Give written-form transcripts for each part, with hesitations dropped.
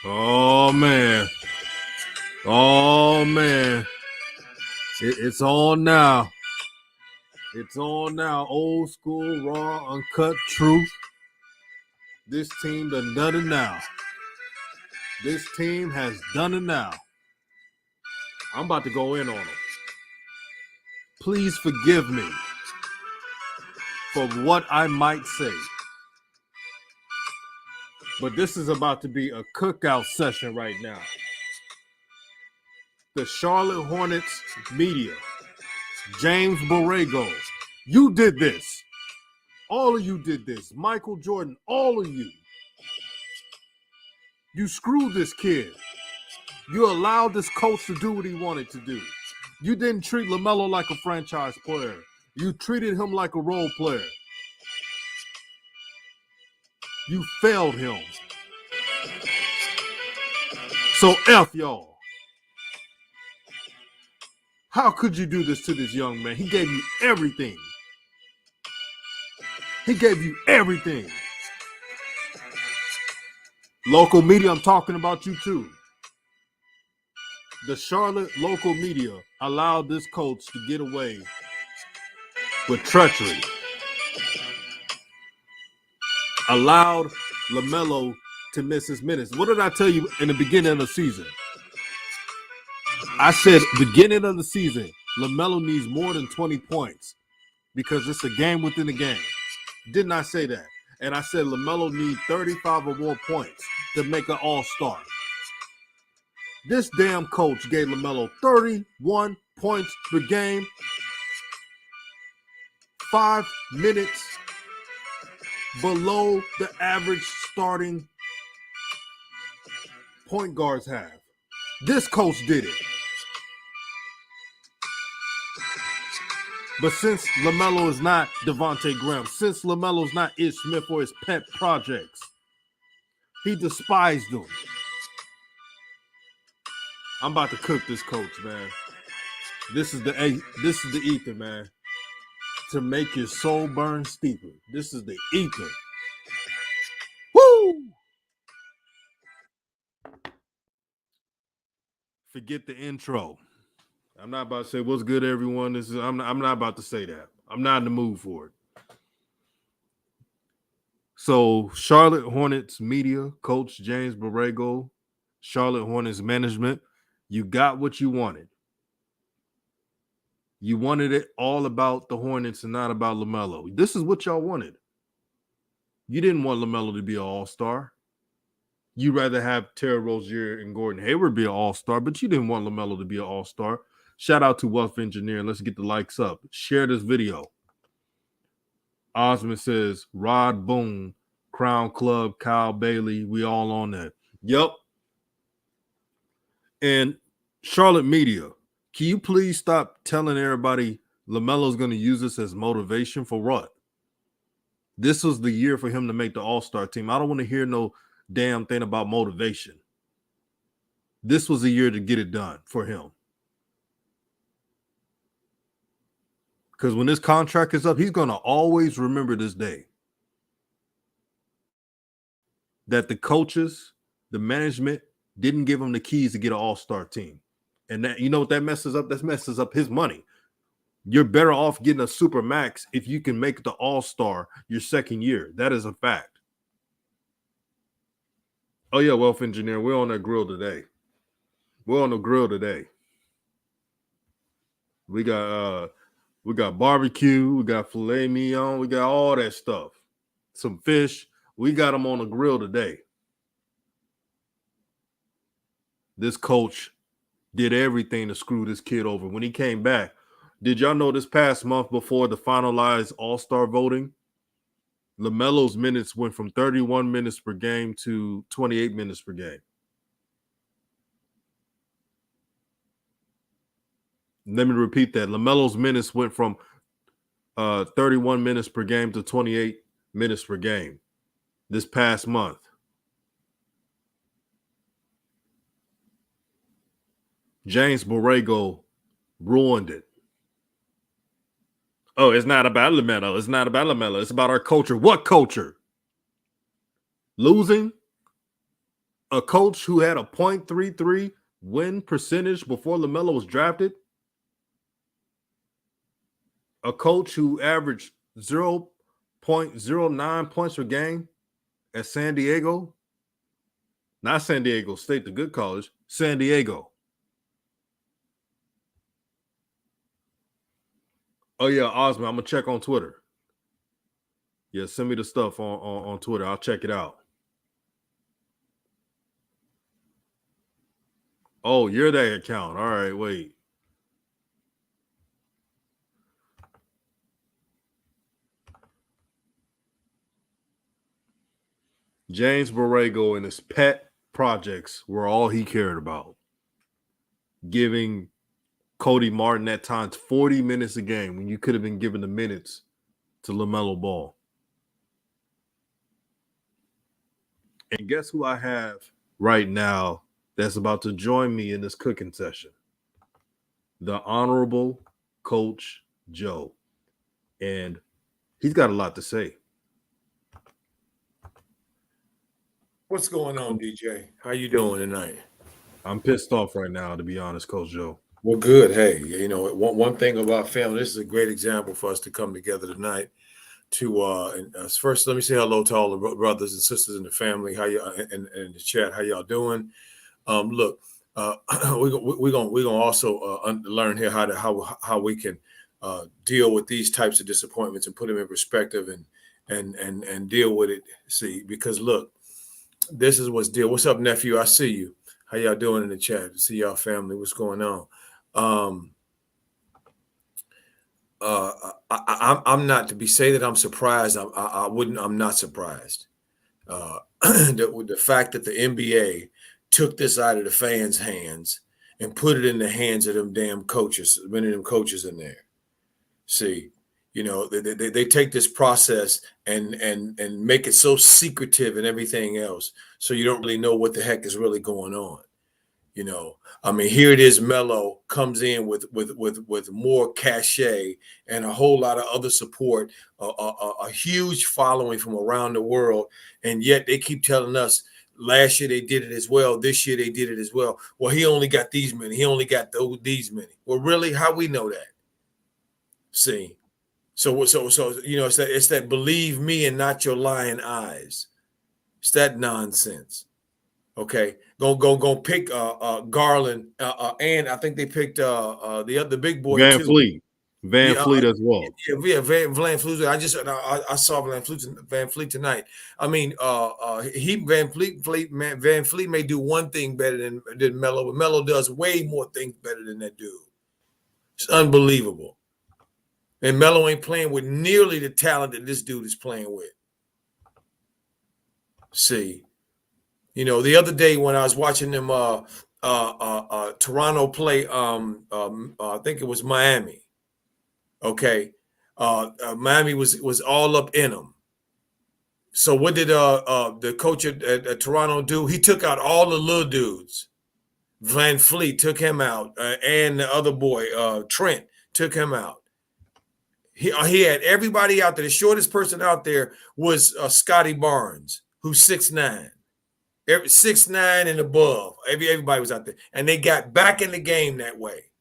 Oh man. Oh man. It's on now. It's on now. Old school, raw, uncut truth. This team done it now. This team has done it now. I'm about to go in on them. Please forgive me for what I might say. But this is about to be a cookout session right now. The Charlotte Hornets media, James Borrego, you did this. All of you did this. Michael Jordan, all of you. You screwed this kid. You allowed this coach to do what he wanted to do. You didn't treat Lamelo like a franchise player. You treated him like a role player. You failed him. So F y'all. How could you do this to this young man? He gave you everything. He gave you everything. Local media, I'm talking about you too. The Charlotte local media allowed this coach to get away with treachery. Allowed Lamelo to miss his minutes. What did I tell you in the beginning of the season? I said beginning of the season, Lamelo needs more than 20 points because it's a game within a game. Didn't I say that? And I said Lamelo needs 35 or more points to make an all-star. This damn coach gave Lamelo 31 points per game, 5 minutes below the average starting point guards have. This coach did it. But since Lamelo is not Devontae Graham, since Lamelo's not Ish Smith or his pet projects, he despised them. I'm about to cook this coach, man. This is the ether, man. To make your soul burn steeper. This is the ether. Woo! Forget the intro. I'm not about to say what's good, everyone. I'm not about to say that. I'm not in the mood for it. So, Charlotte Hornets media, Coach James Borrego, Charlotte Hornets management, you got what you wanted. You wanted it all about the Hornets and not about Lamelo. This is what y'all wanted. You didn't want Lamelo to be an all-star. You'd rather have Terry Rozier and Gordon Hayward be an all-star, but you didn't want Lamelo to be an all-star. Shout out to Wealth Engineering. Let's get the likes up. Share this video. Osmond says, Rod Boone, Crown Club, Kyle Bailey. We all on that. Yep. And Charlotte media, can you please stop telling everybody LaMelo's going to use this as motivation for what? This was the year for him to make the all-star team. I don't want to hear no damn thing about motivation. This was the year to get it done for him. Because when this contract is up, he's going to always remember this day. That the coaches, the management didn't give him the keys to get an all-star team. And that, you know what that messes up? That messes up his money. You're better off getting a super max if you can make the all-star your second year. That is a fact. Oh, yeah, Wealth Engineer, we're on that grill today. We're on the grill today. We got barbecue, we got filet mignon, we got all that stuff. Some fish. We got them on the grill today. This coach did everything to screw this kid over. When he came back, did y'all know this past month before the finalized all-star voting, LaMelo's minutes went from 31 minutes per game to 28 minutes per game. Let me repeat that. LaMelo's minutes went from 31 minutes per game to 28 minutes per game this past month. James Borrego ruined it. Oh, it's not about Lamelo. It's not about Lamelo. It's about our culture. What culture? Losing? A coach who had a .33 win percentage before Lamelo was drafted. A coach who averaged 0.09 points per game at San Diego. Not San Diego State, the good college. San Diego. Oh, yeah, Osman, I'm going to check on Twitter. Yeah, send me the stuff on Twitter. I'll check it out. Oh, you're that account. All right, wait. James Borrego and his pet projects were all he cared about. Giving Cody Martin at times 40 minutes a game when you could have been given the minutes to LaMelo Ball. And guess who I have right now that's about to join me in this cooking session? The Honorable Coach Joe. And he's got a lot to say. What's going on, DJ? How you doing tonight? I'm pissed off right now, to be honest, Coach Joe. Well, good. Hey, you know, one thing about family, this is a great example for us to come together tonight to first let me say hello to all the brothers and sisters in the family. How you in the chat? How y'all doing? Look, we're gonna also learn here how we can deal with these types of disappointments and put them in perspective and deal with it. See, because look, this is what's deal. What's up, nephew? I see you. How y'all doing in the chat? See y'all family. What's going on? I'm not to be say that I'm surprised. I'm not surprised. The fact that the NBA took this out of the fans' hands and put it in the hands of them damn coaches, many of them coaches in there. See, you know, they take this process and make it so secretive and everything else, so you don't really know what the heck is really going on. You know, I mean, here it is. Melo comes in with more cachet and a whole lot of other support, a huge following from around the world, and yet they keep telling us last year they did it as well. This year they did it as well. Well, he only got these many. He only got these many. Well, really, how we know that? See, so you know, it's that believe me and not your lying eyes. It's that nonsense. Okay, go pick Garland, and I think they picked the other big boy Van too. Fleet. Van Fleet as well. Yeah, Van Fleet. I saw Van Fleet tonight. I mean, Van Fleet may do one thing better than Melo, but Melo does way more things better than that dude. It's unbelievable. And Melo ain't playing with nearly the talent that this dude is playing with. See. You know, the other day when I was watching them Toronto play, I think it was Miami. Okay, Miami was all up in them. So what did the coach at Toronto do? He took out all the little dudes. Van Fleet took him out, and the other boy Trent took him out. He had everybody out there. The shortest person out there was Scotty Barnes, who's 6'9". 6'9" and above. Everybody was out there, and they got back in the game that way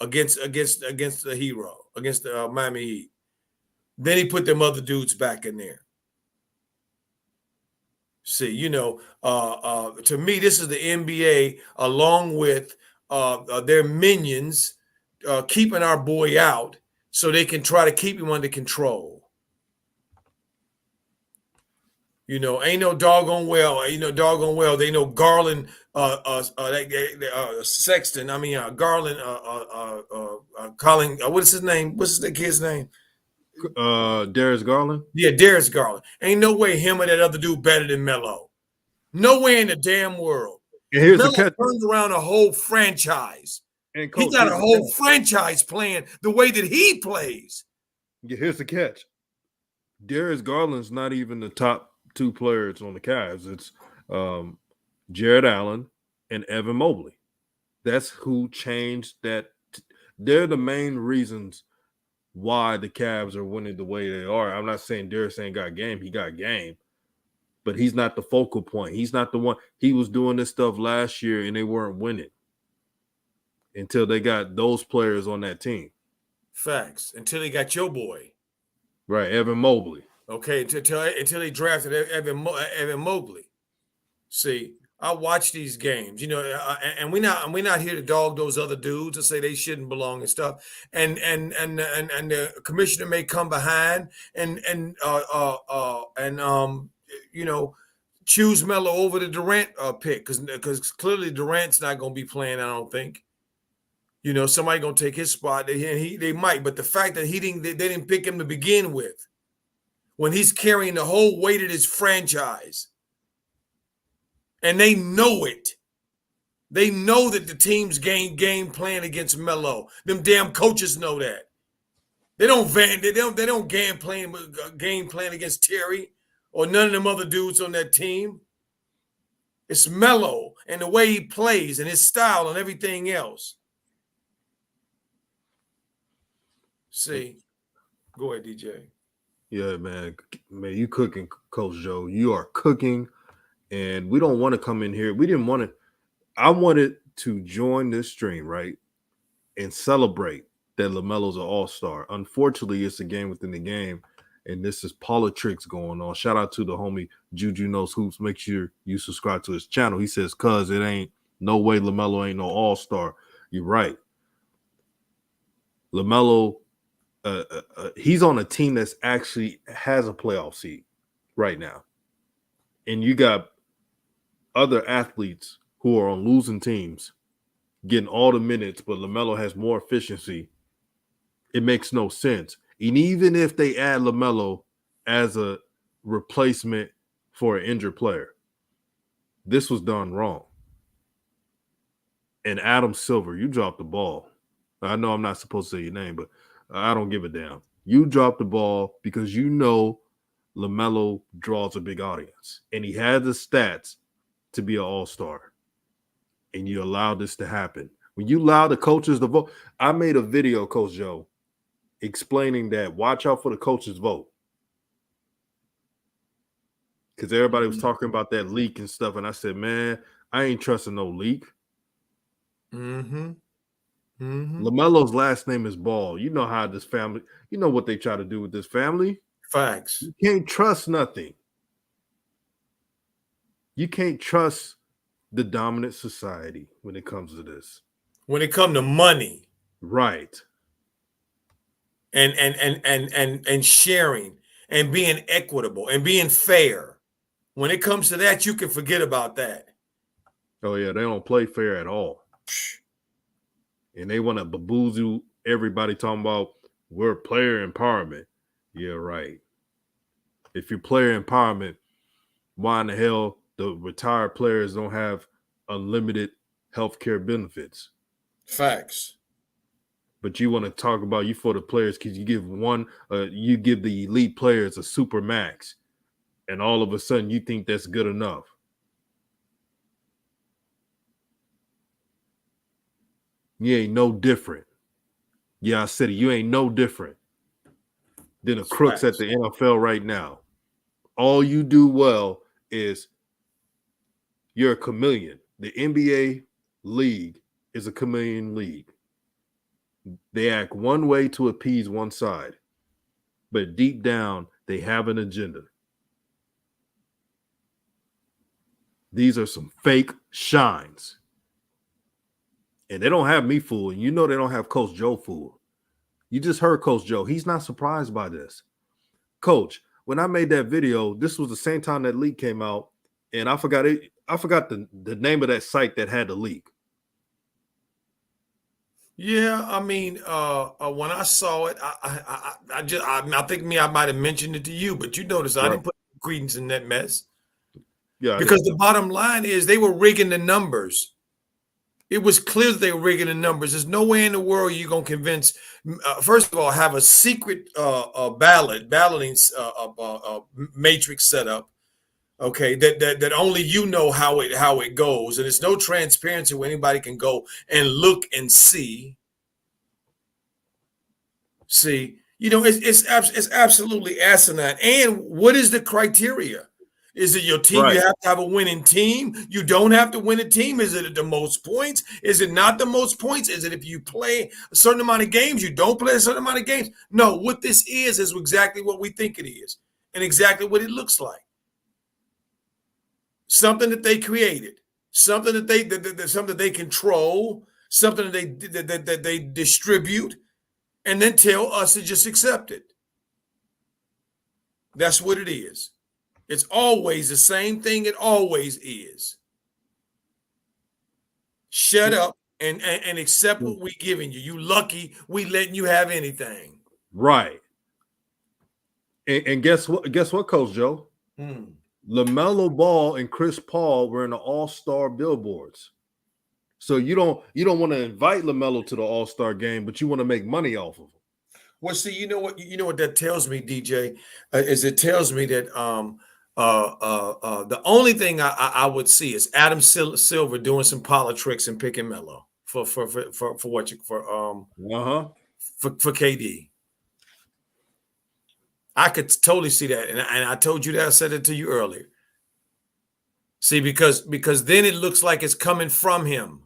against the hero, against the Miami Heat. Then he put them other dudes back in there. See, you know, to me, this is the NBA along with their minions keeping our boy out so they can try to keep him under control. You know, ain't no doggone well. You know, doggone well. They know Garland, Sexton. I mean, Garland, Colin. What is his name? What's the kid's name? Darius Garland. Yeah, Darius Garland. Ain't no way him or that other dude better than Melo. No way in the damn world. And here's Melo the catch. turns around a whole franchise. And Coach, he got a whole franchise playing the way that he plays. Yeah, here's the catch. Darius Garland's not even the top two players on the Cavs. It's Jared Allen and Evan Mobley. That's who changed that. They're the main reasons why the Cavs are winning the way they are. I'm not saying Darius ain't got game. He got game. but he's not the focal point. He's not the one. He was doing this stuff last year and they weren't winning until they got those players on that team. Facts. Until they got your boy. Right, Evan Mobley. Okay, until they drafted Evan Mobley. See, I watch these games, and we're not here to dog those other dudes and say they shouldn't belong and stuff. And the commissioner may come behind and choose Melo over the Durant pick because clearly Durant's not going to be playing. I don't think. Somebody going to take his spot. They might, but the fact that they didn't pick him to begin with, when he's carrying the whole weight of this franchise. And they know it. They know that the team's game plan against Melo. Them damn coaches know that. They don't game plan against Terry or none of them other dudes on that team. It's Melo and the way he plays and his style and everything else. See, go ahead, DJ. Yeah, man, you cooking, Coach Joe. You are cooking. And we don't want to come in here. We didn't want to. I wanted to join this stream, right, and celebrate that LaMelo's an all-star. Unfortunately, it's a game within the game, and this is politics going on. Shout out to the homie Juju Knows Hoops. Make sure you subscribe to his channel. He says, "Cuz it ain't no way LaMelo ain't no all-star." You're right. LaMelo, he's on a team that's actually has a playoff seed right now, and you got other athletes who are on losing teams getting all the minutes, but LaMelo has more efficiency. It makes no sense. And even if they add LaMelo as a replacement for an injured player, this was done wrong. And Adam Silver, you dropped the ball. I know I'm not supposed to say your name, but I don't give a damn. You dropped the ball because you know LaMelo draws a big audience. And he had the stats to be an all-star, and you allowed this to happen. When you allow the coaches to vote, I made a video, Coach Joe, explaining that watch out for the coaches' vote. Because everybody was talking about that leak and stuff, and I said, man, I ain't trusting no leak. LaMelo's last name is Ball. You know how this family, you know what they try to do with this family. Facts. You can't trust nothing. You can't trust the dominant society when it comes to this. When it comes to money. Right. And sharing and being equitable and being fair. When it comes to that, you can forget about that. Oh, yeah, they don't play fair at all. And they want to baboozle everybody talking about we're player empowerment. Yeah, right. If you're player empowerment, why in the hell the retired players don't have unlimited health care benefits? Facts. But you want to talk about you for the players because you give the elite players a super max, and all of a sudden you think that's good enough. You ain't no different. Yeah, I said it. You ain't no different than the crooks at the NFL right now. All you do well is you're a chameleon. The NBA league is a chameleon league. They act one way to appease one side, but deep down, they have an agenda. These are some fake shines. And they don't have me fooled. And you know they don't have Coach Joe fooled. You just heard Coach Joe. He's not surprised by this. Coach, when I made that video, this was the same time that leak came out, and I forgot it. I forgot the name of that site that had the leak. Yeah, I mean, when I saw it, I think I might have mentioned it to you, but you notice I didn't put credence in that mess. Yeah, because the bottom line is they were rigging the numbers. It was clear that they were rigging the numbers. There's no way in the world you're going to convince, first of all, have a secret balloting matrix set up, okay, that only you know how it goes. And there's no transparency where anybody can go and look and see. It's absolutely asinine. And what is the criteria? Is it your team? Right. You have to have a winning team. You don't have to win a team. Is it the most points? Is it not the most points? Is it if you play a certain amount of games, you don't play a certain amount of games? No, what this is exactly what we think it is and exactly what it looks like. Something that they created, something that they control, something that they distribute, and then tell us to just accept it. That's what it is. It's always the same thing. It always is. Shut up and accept what we're giving you. You lucky we letting you have anything. Right. And guess what? Guess what, Coach Joe? LaMelo Ball and Chris Paul were in the All-Star billboards. So you don't want to invite LaMelo to the All-Star game, but you want to make money off of him. Well, see, you know what that tells me, DJ, is it tells me that the only thing I would see is Adam Silver doing some politics and picking Melo for KD. I could totally see that, and I told you that. I said it to you earlier. See, because then it looks like it's coming from him.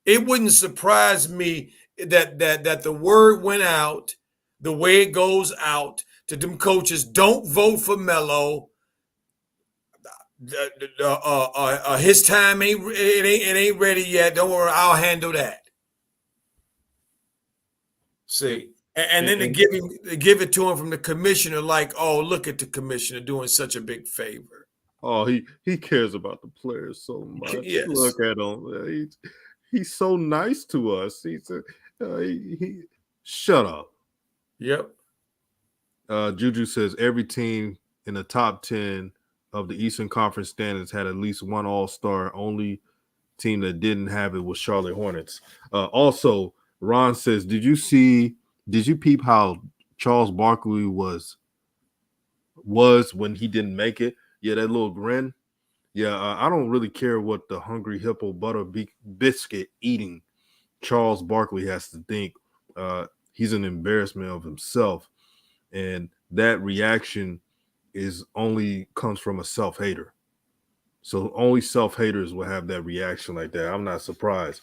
It wouldn't surprise me that the word went out the way it goes out to them coaches. Don't vote for Melo. His time ain't ready yet. Don't worry, I'll handle that. See, and then to give it to him from the commissioner, like, oh, look at the commissioner doing such a big favor. Oh, he cares about the players so much. Yes. Look at him. He's so nice to us. He shut up. Yep. Juju says every team in the top 10 of the Eastern Conference standings had at least one All-Star. Only team that didn't have it was Charlotte Hornets. Also, Ron says, did you peep how Charles Barkley was when he didn't make it? Yeah, that little grin. Yeah, I don't really care what the hungry hippo butter biscuit eating Charles Barkley has to think. He's an embarrassment of himself. And that reaction only comes from a self-hater. So only self-haters will have that reaction like that. I'm not surprised.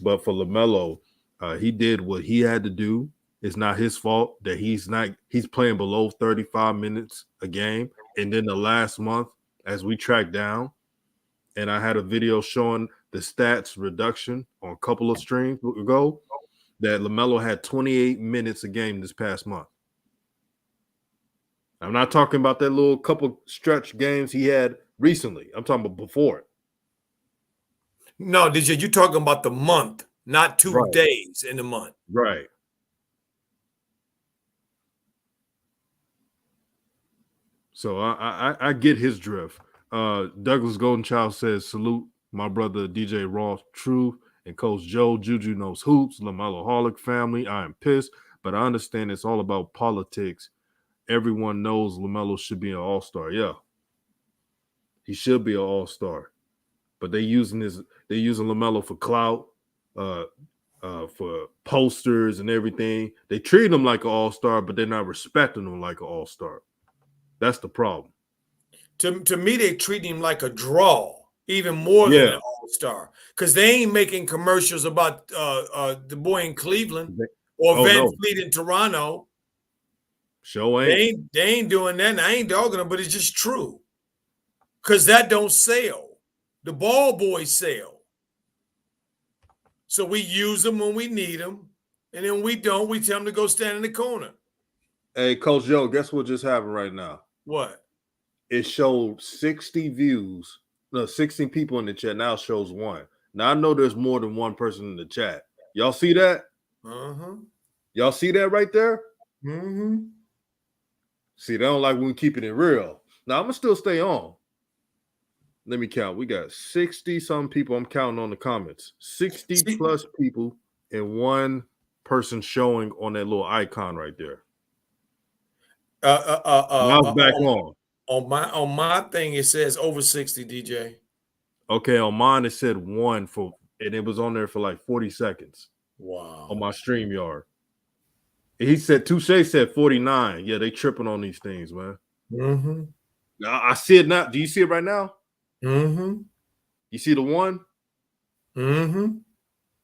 But for LaMelo, he did what he had to do. It's not his fault that he's playing below 35 minutes a game. And then the last month, as we tracked down, and I had a video showing the stats reduction on a couple of streams ago, that LaMelo had 28 minutes a game this past month. I'm not talking about that little couple stretch games he had recently. I'm talking about before it. No, DJ, you're talking about the month, not 2 days in the month. Right. So I get his drift. Douglas Goldenchild says, salute my brother DJ Ross, True, and Coach Joe. Juju knows hoops. LaMelo Holic family. I am pissed, but I understand it's all about politics. Everyone knows LaMelo should be an all-star. Yeah. He should be an all-star. But they're using LaMelo for clout, for posters and everything. They treat him like an all-star, but they're not respecting him like an all-star. That's the problem. To me, they treat him like a draw, even more than an all-star, because they ain't making commercials about the boy in Cleveland or Van Fleet in Toronto. Sure ain't. They ain't doing that, and I ain't dogging them, but it's just true. Because that don't sell. The ball boys sell. So we use them when we need them, and then we don't. We tell them to go stand in the corner. Hey, Coach Joe, guess what just happened right now? What? It showed 60 views. No, 16 people in the chat. Now it shows 1. Now I know there's more than one person in the chat. Y'all see that? Uh-huh. Y'all see that right there? Mm-hmm. See, they don't like when we keep it real. Now I'm gonna still stay on. Let me count. We got 60-some people. I'm counting on the comments. 60 plus people and one person showing on that little icon right there. Now it's back on. On my thing, it says over 60, DJ. Okay, on mine it said 1 and it was on there for like 40 seconds. Wow. On my StreamYard. He said Touche said 49. Yeah, they tripping on these things, man. Mm-hmm. I see it now. Do you see it right now? Mm-hmm. You see the one? Mm-hmm.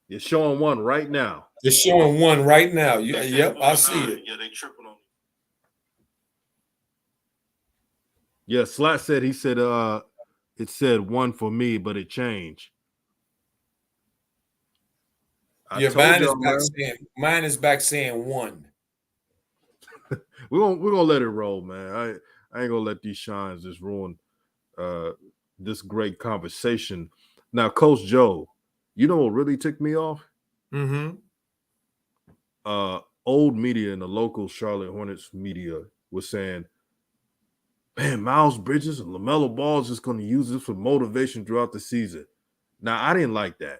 You're showing one right now. It's showing one right now. Yep, I see it. Yeah, they tripping on. Yeah, Slat said it said one for me, but it changed. I Yeah, told y'all, man. mine is back saying one. We're gonna let it roll, man. I ain't gonna let these shines just ruin uh this great conversation. Now, Coach Joe, you know what really ticked me off? Mm-hmm. Old media and the local Charlotte Hornets media was saying, man, Miles Bridges and LaMelo Ball is just gonna use this for motivation throughout the season. Now, I didn't like that.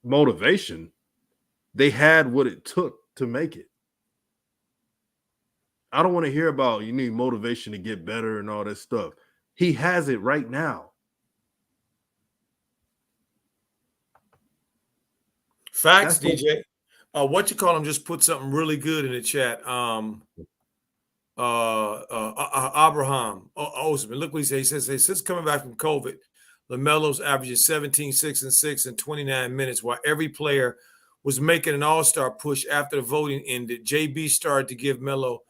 Motivation. They had what it took to make it. I don't want to hear about you need motivation to get better and all that stuff. He has it right now. Facts, DJ. What you call him just put something really good in the chat. Abraham Osman. Look what he says. He says, since coming back from COVID, LaMelo's averaging 17, 6, and 6 in 29 minutes, while every player was making an all-star push after the voting ended. JB started to give Melo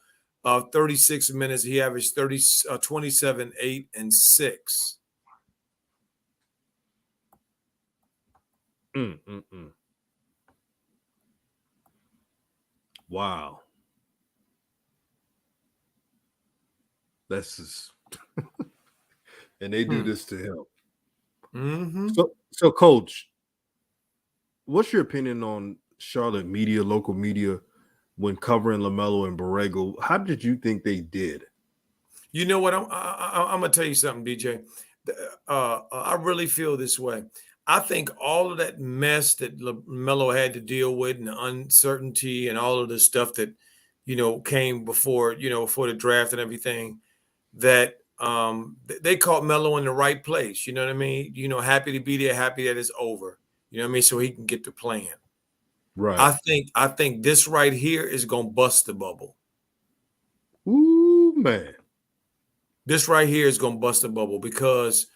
36 minutes. He averaged 27, 8, and 6. Wow. That's just and they do this to him. Mm-hmm. So Coach, what's your opinion on Charlotte media, local media, when covering LaMelo and Borrego? How did you think they did? You know what? I'm gonna tell you something, DJ. I really feel this way. I think all of that mess that LaMelo had to deal with, and the uncertainty, and all of the stuff that came before before the draft and everything, that they caught Melo in the right place. You know what I mean? Happy to be there, happy that it's over. You know what I mean? So he can get to playing. Right. I think this right here is gonna bust the bubble. Ooh, man. This right here is gonna bust the bubble because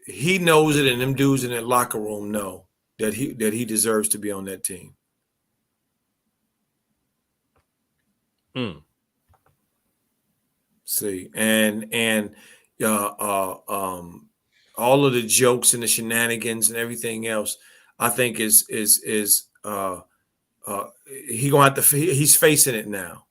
he knows it, and them dudes in that locker room know that he deserves to be on that team. See, and all of the jokes and the shenanigans and everything else, I think is he gonna have to. He's facing it now.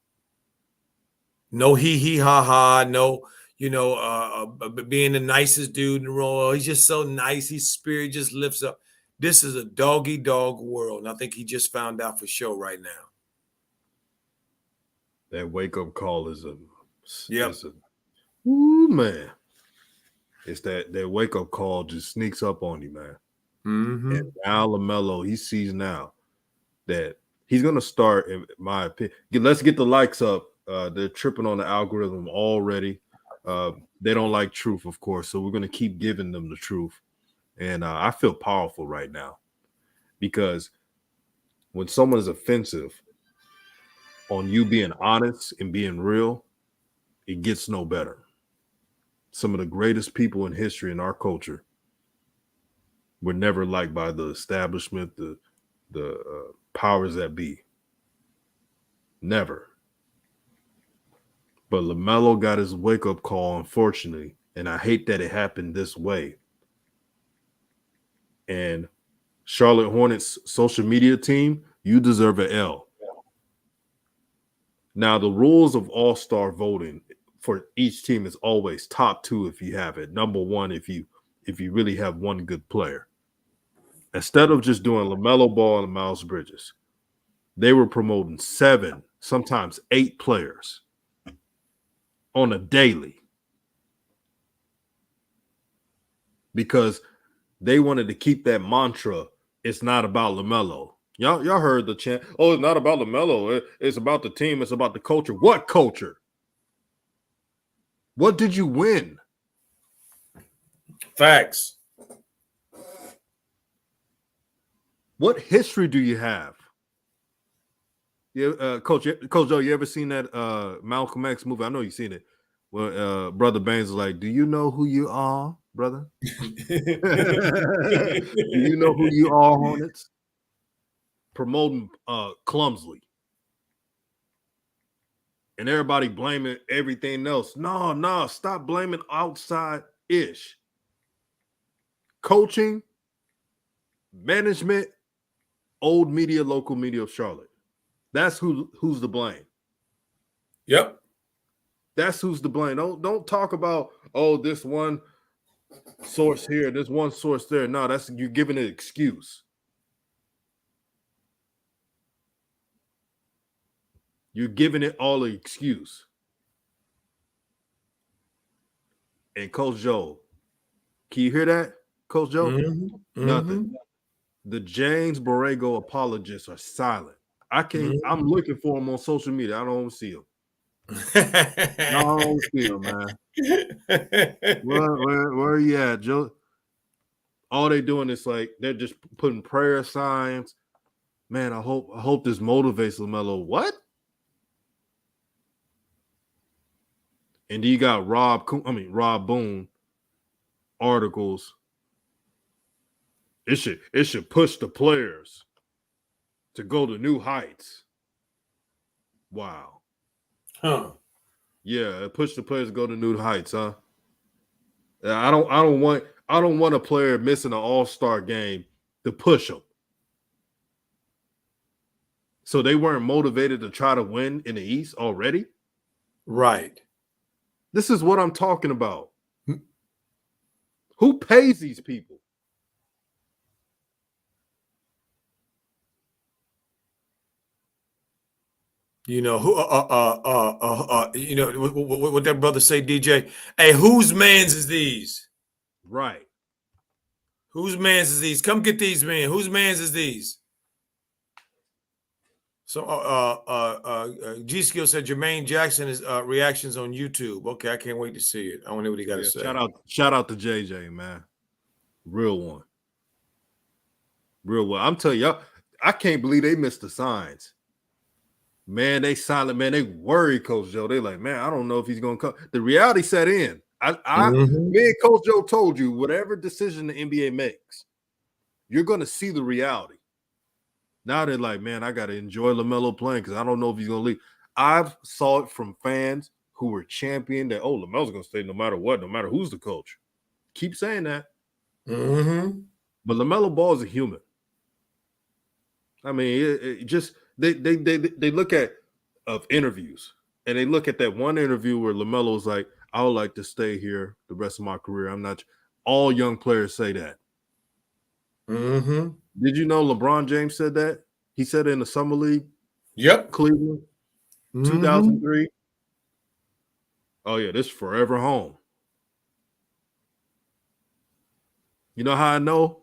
No he ha ha. No, being the nicest dude in the room. He's just so nice. His spirit just lifts up. This is a doggy dog world, and I think he just found out for sure right now. That wake up call is Yep. Ooh, man. It's that wake up call just sneaks up on you, man. Mm-hmm. And now LaMelo, he sees now that he's gonna start, in my opinion. Let's get the likes up. They're tripping on the algorithm already. They don't like truth, of course, so we're gonna keep giving them the truth. And I feel powerful right now because when someone is offensive on you being honest and being real, it gets no better. Some of the greatest people in history in our culture were never liked by the establishment, the powers that be. Never. But LaMelo got his wake up call, unfortunately, and I hate that it happened this way. And Charlotte Hornets social media team, you deserve an L. Now, the rules of all-star voting for each team is always top 2 if you have it. Number 1 if you really have one good player. Instead of just doing LaMelo Ball and Miles Bridges, they were promoting 7, sometimes 8 players on a daily because they wanted to keep that mantra. It's not about LaMelo. Y'all heard the chant. Oh, it's not about LaMelo. It's about the team. It's about the culture. What culture? What did you win? Facts. What history do you have? Yeah, Coach Joe, you ever seen that Malcolm X movie? I know you've seen it. Where Brother Baines is like, "Do you know who you are, brother? Do you know who you are, Hornets?" Promoting clumsily. And everybody blaming everything else. No, stop blaming outside-ish. Coaching, management, old media, local media of Charlotte. That's who's to blame. Yep. That's who's to blame. Don't talk about, oh, this one source here, this one source there. No, that's you giving an excuse. You're giving it all an excuse. And Coach Joe, can you hear that, Coach Joe? Mm-hmm. Nothing. The James Borrego apologists are silent. I'm looking for them on social media. I don't see them. I don't see them, man. Where are you at, Joe? All they doing is like they're just putting prayer signs. Man, I hope this motivates LaMelo. What? And then you got Rob Boone articles. It should push the players to go to new heights. Wow. Huh. Yeah, it pushed the players to go to new heights, huh? I don't want a player missing an all-star game to push them. So they weren't motivated to try to win in the East already? Right. This is what I'm talking about. Who pays these people? You know who? You know what that brother say, DJ? Hey, whose man's is these? Right. Whose man's is these? Come get these, man. Whose man's is these? So, G-Skill said Jermaine Jackson is reactions on YouTube. Okay, I can't wait to see it. I want to know what he got to say. Shout out to JJ, man. Real one. Real one. I'm telling y'all, I can't believe they missed the signs. Man, they silent. Man, they worry Coach Joe. They like, man, I don't know if he's gonna come. The reality set in. Me and Coach Joe told you, whatever decision the NBA makes, you're gonna see the reality. Now they're like, man, I gotta enjoy LaMelo playing because I don't know if he's gonna leave. I've saw it from fans who were championing that, oh, LaMelo's gonna stay no matter what, no matter who's the coach. Keep saying that. But LaMelo Ball is a human. I mean, it just they look at of interviews and they look at that one interview where LaMelo's like, I would like to stay here the rest of my career. I'm not. All young players say that. Did you know LeBron James said that? He said it in the summer league. Yep. Cleveland, 2003. Oh yeah, this is forever home. You know how I know?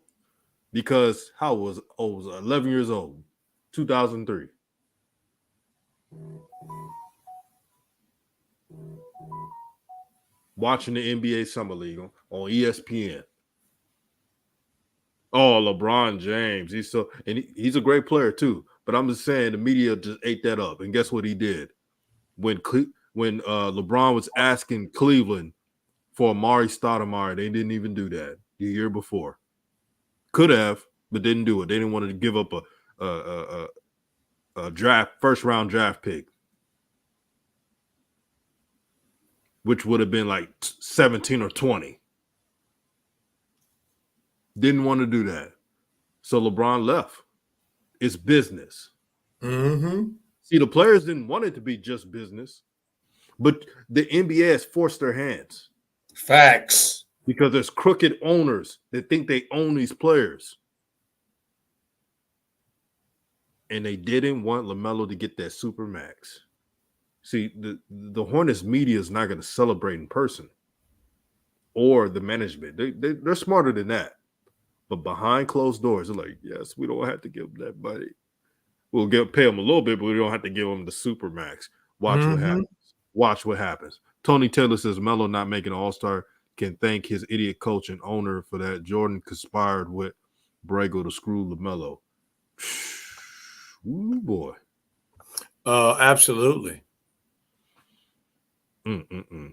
Because I was 11 years old, 2003. Watching the NBA Summer League on ESPN. Oh, LeBron James. He's a great player too. But I'm just saying the media just ate that up. And guess what he did? When LeBron was asking Cleveland for Amari Stoudemire, they didn't even do that the year before. Could have, but didn't do it. They didn't want to give up a first round draft pick, which would have been like 17 or 20. Didn't want to do that. So LeBron left. It's business. See, the players didn't want it to be just business, but the NBA has forced their hands. Facts. Because there's crooked owners that think they own these players. And they didn't want LaMelo to get that super max. See, the Hornets media is not going to celebrate in person, or the management. They're smarter than that. But behind closed doors, they're like, yes, we don't have to give them that money. We'll pay them a little bit, but we don't have to give them the super max. Watch what happens. Watch what happens. Tony Taylor says Melo not making an all-star can thank his idiot coach and owner for that. Jordan conspired with Borrego to screw LaMelo. Ooh, boy. Oh, absolutely.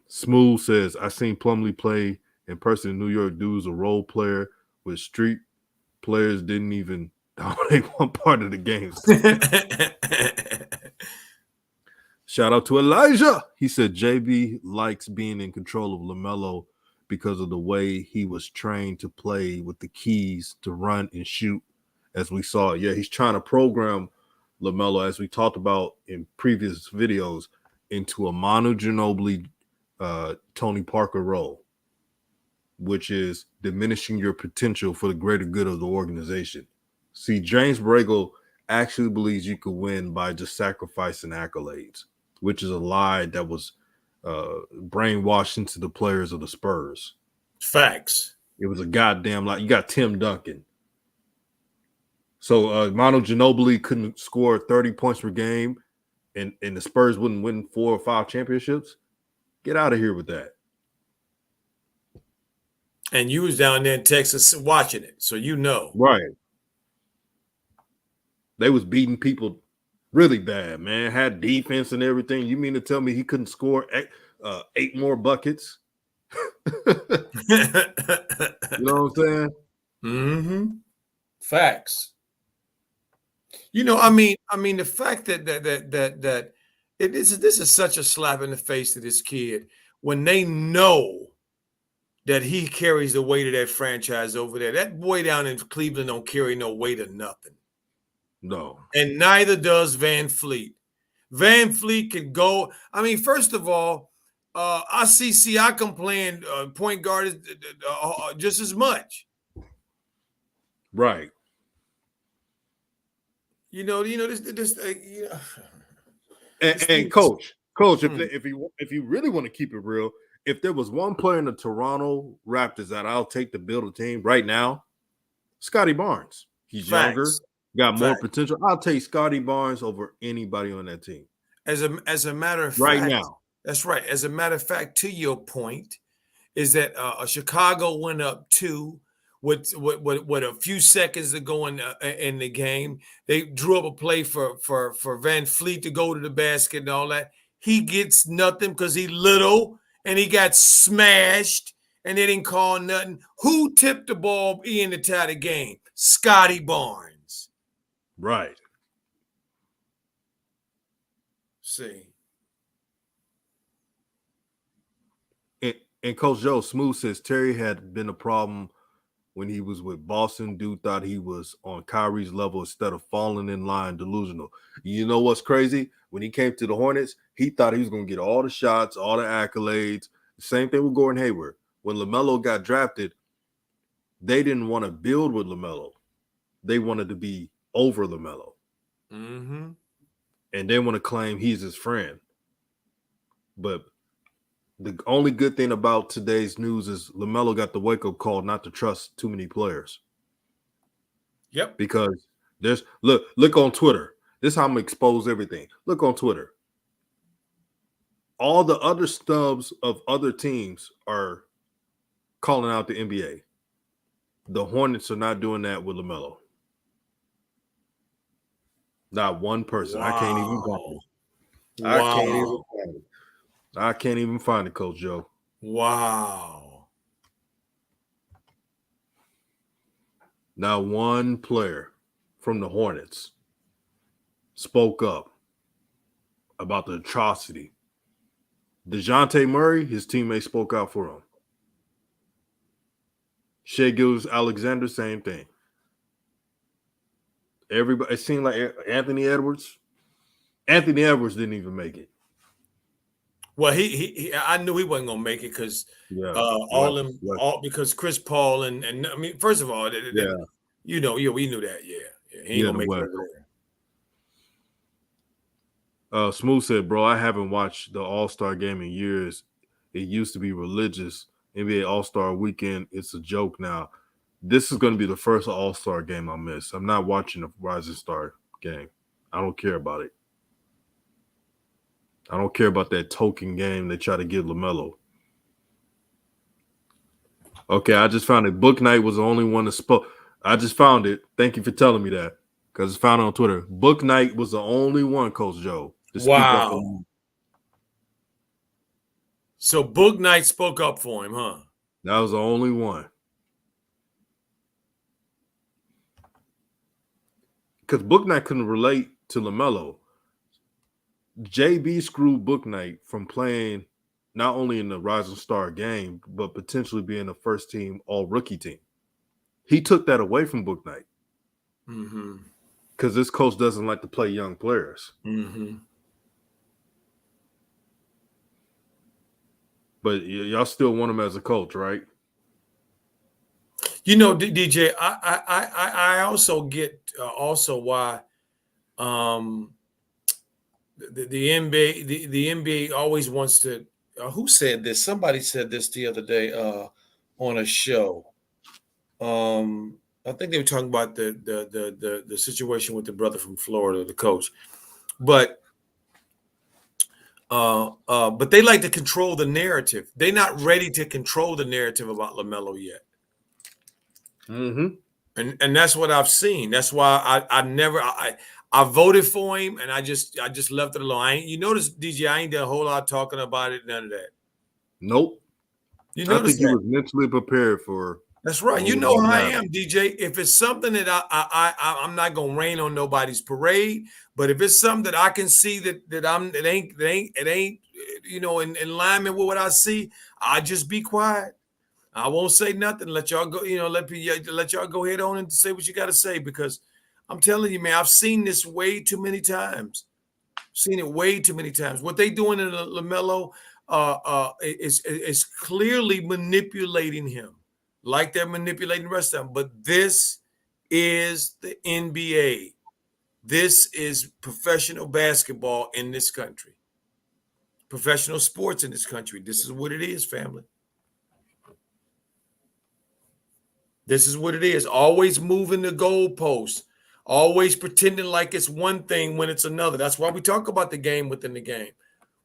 Smooth says, I seen Plumlee play in person in New York. Dude's a role player with street players didn't even dominate one part of the game. Shout out to Elijah. He said JB likes being in control of Lamelo because of the way he was trained to play with the keys to run and shoot, as we saw. Yeah, he's trying to program Lamelo, as we talked about in previous videos, into a Manu Ginobili, Tony Parker role, which is diminishing your potential for the greater good of the organization. See, James Borrego actually believes you could win by just sacrificing accolades, which is a lie that was brainwashed into the players of the Spurs. Facts. It was a goddamn lie. You got Tim Duncan. So Manu Ginobili couldn't score 30 points per game and the Spurs wouldn't win 4 or 5 championships. Get out of here with that. And you was down there in Texas watching it, so you know. Right. They was beating people really bad, man. Had defense and everything. You mean to tell me he couldn't score 8 more buckets? You know what I'm saying? Mm-hmm. Facts. You know, I mean, the fact that this is such a slap in the face to this kid when they know that he carries the weight of that franchise over there. That boy down in Cleveland don't carry no weight of nothing. No. And neither does Van Fleet. Van Fleet could go. I mean, first of all, I see Siakam playing point guard just as much. Right. You know this. And coach, if you really want to keep it real, if there was one player in the Toronto Raptors that I'll take to build a team right now, Scotty Barnes. He's younger, got more potential. I'll take Scotty Barnes over anybody on that team. As a matter of right fact, now. That's right. As a matter of fact, to your point, is that Chicago went up 2 with a few seconds to go in the game. They drew up a play for Van Fleet to go to the basket and all that. He gets nothing because he little and he got smashed and they didn't call nothing. Who tipped the ball in to tie the game? Scotty Barnes. Right. See. And Coach Joe Smooth says Terry had been a problem when he was with Boston. Dude thought he was on Kyrie's level instead of falling in line, delusional. You know what's crazy? When he came to the Hornets, he thought he was going to get all the shots, all the accolades. Same thing with Gordon Hayward. When LaMelo got drafted, they didn't want to build with LaMelo. They wanted to be over LaMelo. Mm-hmm. And they want to claim he's his friend. But the only good thing about today's news is LaMelo got the wake-up call not to trust too many players. Yep. Because there's look on Twitter. This is how I'm gonna expose everything. Look on Twitter. All the other stubs of other teams are calling out the NBA. The Hornets are not doing that with LaMelo. Not one person. Wow. I can't even find it. I can't even find it, Coach Joe. Wow. Not one player from the Hornets spoke up about the atrocity. DeJounte Murray, his teammates spoke out for him. Shai Gilgeous-Alexander, same thing. Everybody, it seemed like Anthony Edwards. Anthony Edwards didn't even make it. Well, I knew he wasn't gonna make it because because Chris Paul and I mean, first of all, we knew that. Yeah, he ain't gonna make it over there. Smooth said, "Bro, I haven't watched the All-Star game in years. It used to be religious. NBA All-Star Weekend, it's a joke now. This is going to be the first All-Star game I miss. I'm not watching the Rising Star game. I don't care about it. I don't care about that token game they try to give LaMelo. Okay, I just found it. Book Night was the only one that spoke. I just found it. Thank you for telling me that because it's found on Twitter. Book Night was the only one, Coach Joe. to speak up for Wow. him. So Book Knight spoke up for him, huh? That was the only one. Because Book Knight couldn't relate to Lamelo. JB screwed Book Knight from playing not only in the Rising Star game, but potentially being a first team all rookie team. He took that away from Book Knight. Because this coach doesn't like to play young players. But y'all still want him as a coach, right? You know, DJ, I also get also why the NBA the NBA always wants to. Who said this? Somebody said this the other day on a show. I think they were talking about the situation with the brother from Florida, the coach, but they like to control the narrative. They're not ready to control the narrative about LaMelo yet. And that's what I've seen. That's why I voted for him, and I just left it alone. You notice, DJ, I ain't done a whole lot talking about it. None of that. Nope. You I notice think he was mentally prepared for. That's right. You know how I am, DJ. If it's something that I'm not gonna rain on nobody's parade, but if it's something that I can see that it ain't you know in alignment with what I see, I just be quiet. I won't say nothing. Let y'all go. You know, let y'all go ahead on and say what you got to say, because I'm telling you, man, I've seen this way too many times. Seen it way too many times. What they doing in LaMelo is clearly manipulating him, like they're manipulating the rest of them. But this is the NBA. This is professional basketball in this country. Professional sports in this country. This is what it is, family. This is what it is. Always moving the goalposts. Always pretending like it's one thing when it's another. That's why we talk about the game within the game.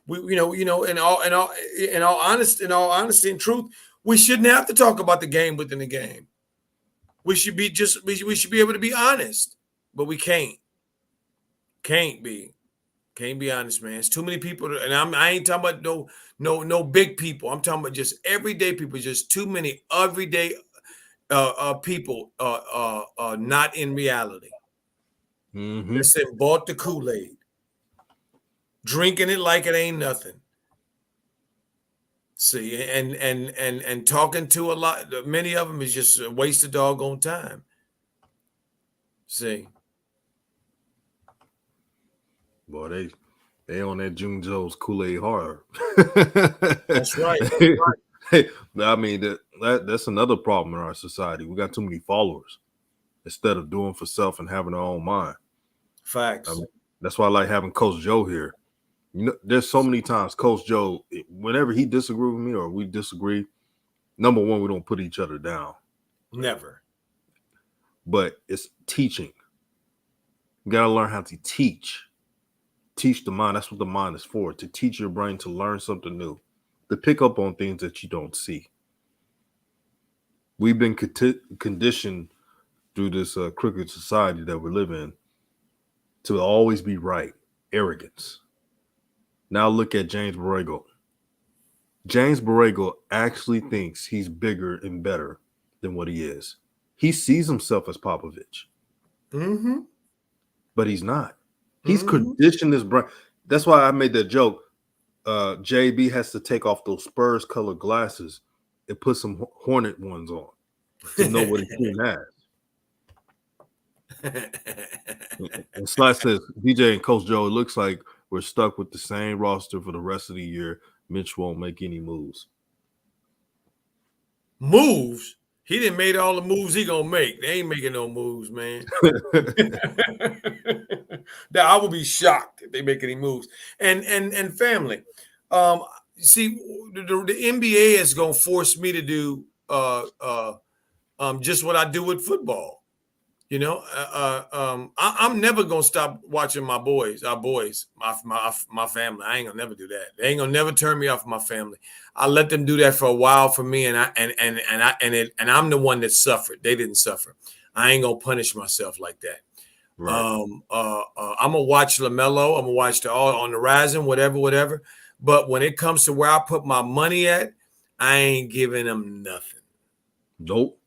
We, in all honesty and truth, we shouldn't have to talk about the game within the game. We should be able to be honest, but we can't. Can't be honest, man. It's too many people, and I ain't talking about no big people. I'm talking about just everyday people. Just too many everyday people not in reality. They said bought the Kool-Aid, drinking it like it ain't nothing. See, and talking to many of them is just a waste of doggone time. See, boy, they on that June Joe's Kool-Aid hard. That's right. I mean that's another problem in our society. We got too many followers instead of doing for self and having our own mind. Facts. I mean, that's why I like having Coach Joe here. You know, there's so many times Coach Joe, whenever he disagrees with me or we disagree, number one, we don't put each other down. Never. But it's teaching. You got to learn how to teach. Teach the mind. That's what the mind is for, to teach your brain to learn something new, to pick up on things that you don't see. We've been conditioned through this crooked society that we live in to always be right. Arrogance. Now look at James Borrego. James Borrego actually thinks he's bigger and better than what he is. He sees himself as Popovich. But he's not. He's conditioned his brain. That's why I made that joke. JB has to take off those Spurs colored glasses and put some Hornet ones on to know what his team has. And Slash says, DJ and Coach Joe, it looks like we're stuck with the same roster for the rest of the year. Mitch won't make any moves. Moves? He didn't make all the moves he gonna make. They ain't making no moves, man. I would be shocked if they make any moves. And family, see, the NBA is gonna force me to do just what I do with football. You know, I'm never gonna stop watching our boys, my family. I ain't gonna never do that. They ain't gonna never turn me off of my family. I let them do that for a while for me, and I'm the one that suffered. They didn't suffer. I ain't gonna punish myself like that. Right. I'm gonna watch Lamelo. I'm gonna watch the all on the Rising, whatever. But when it comes to where I put my money at, I ain't giving them nothing. Nope.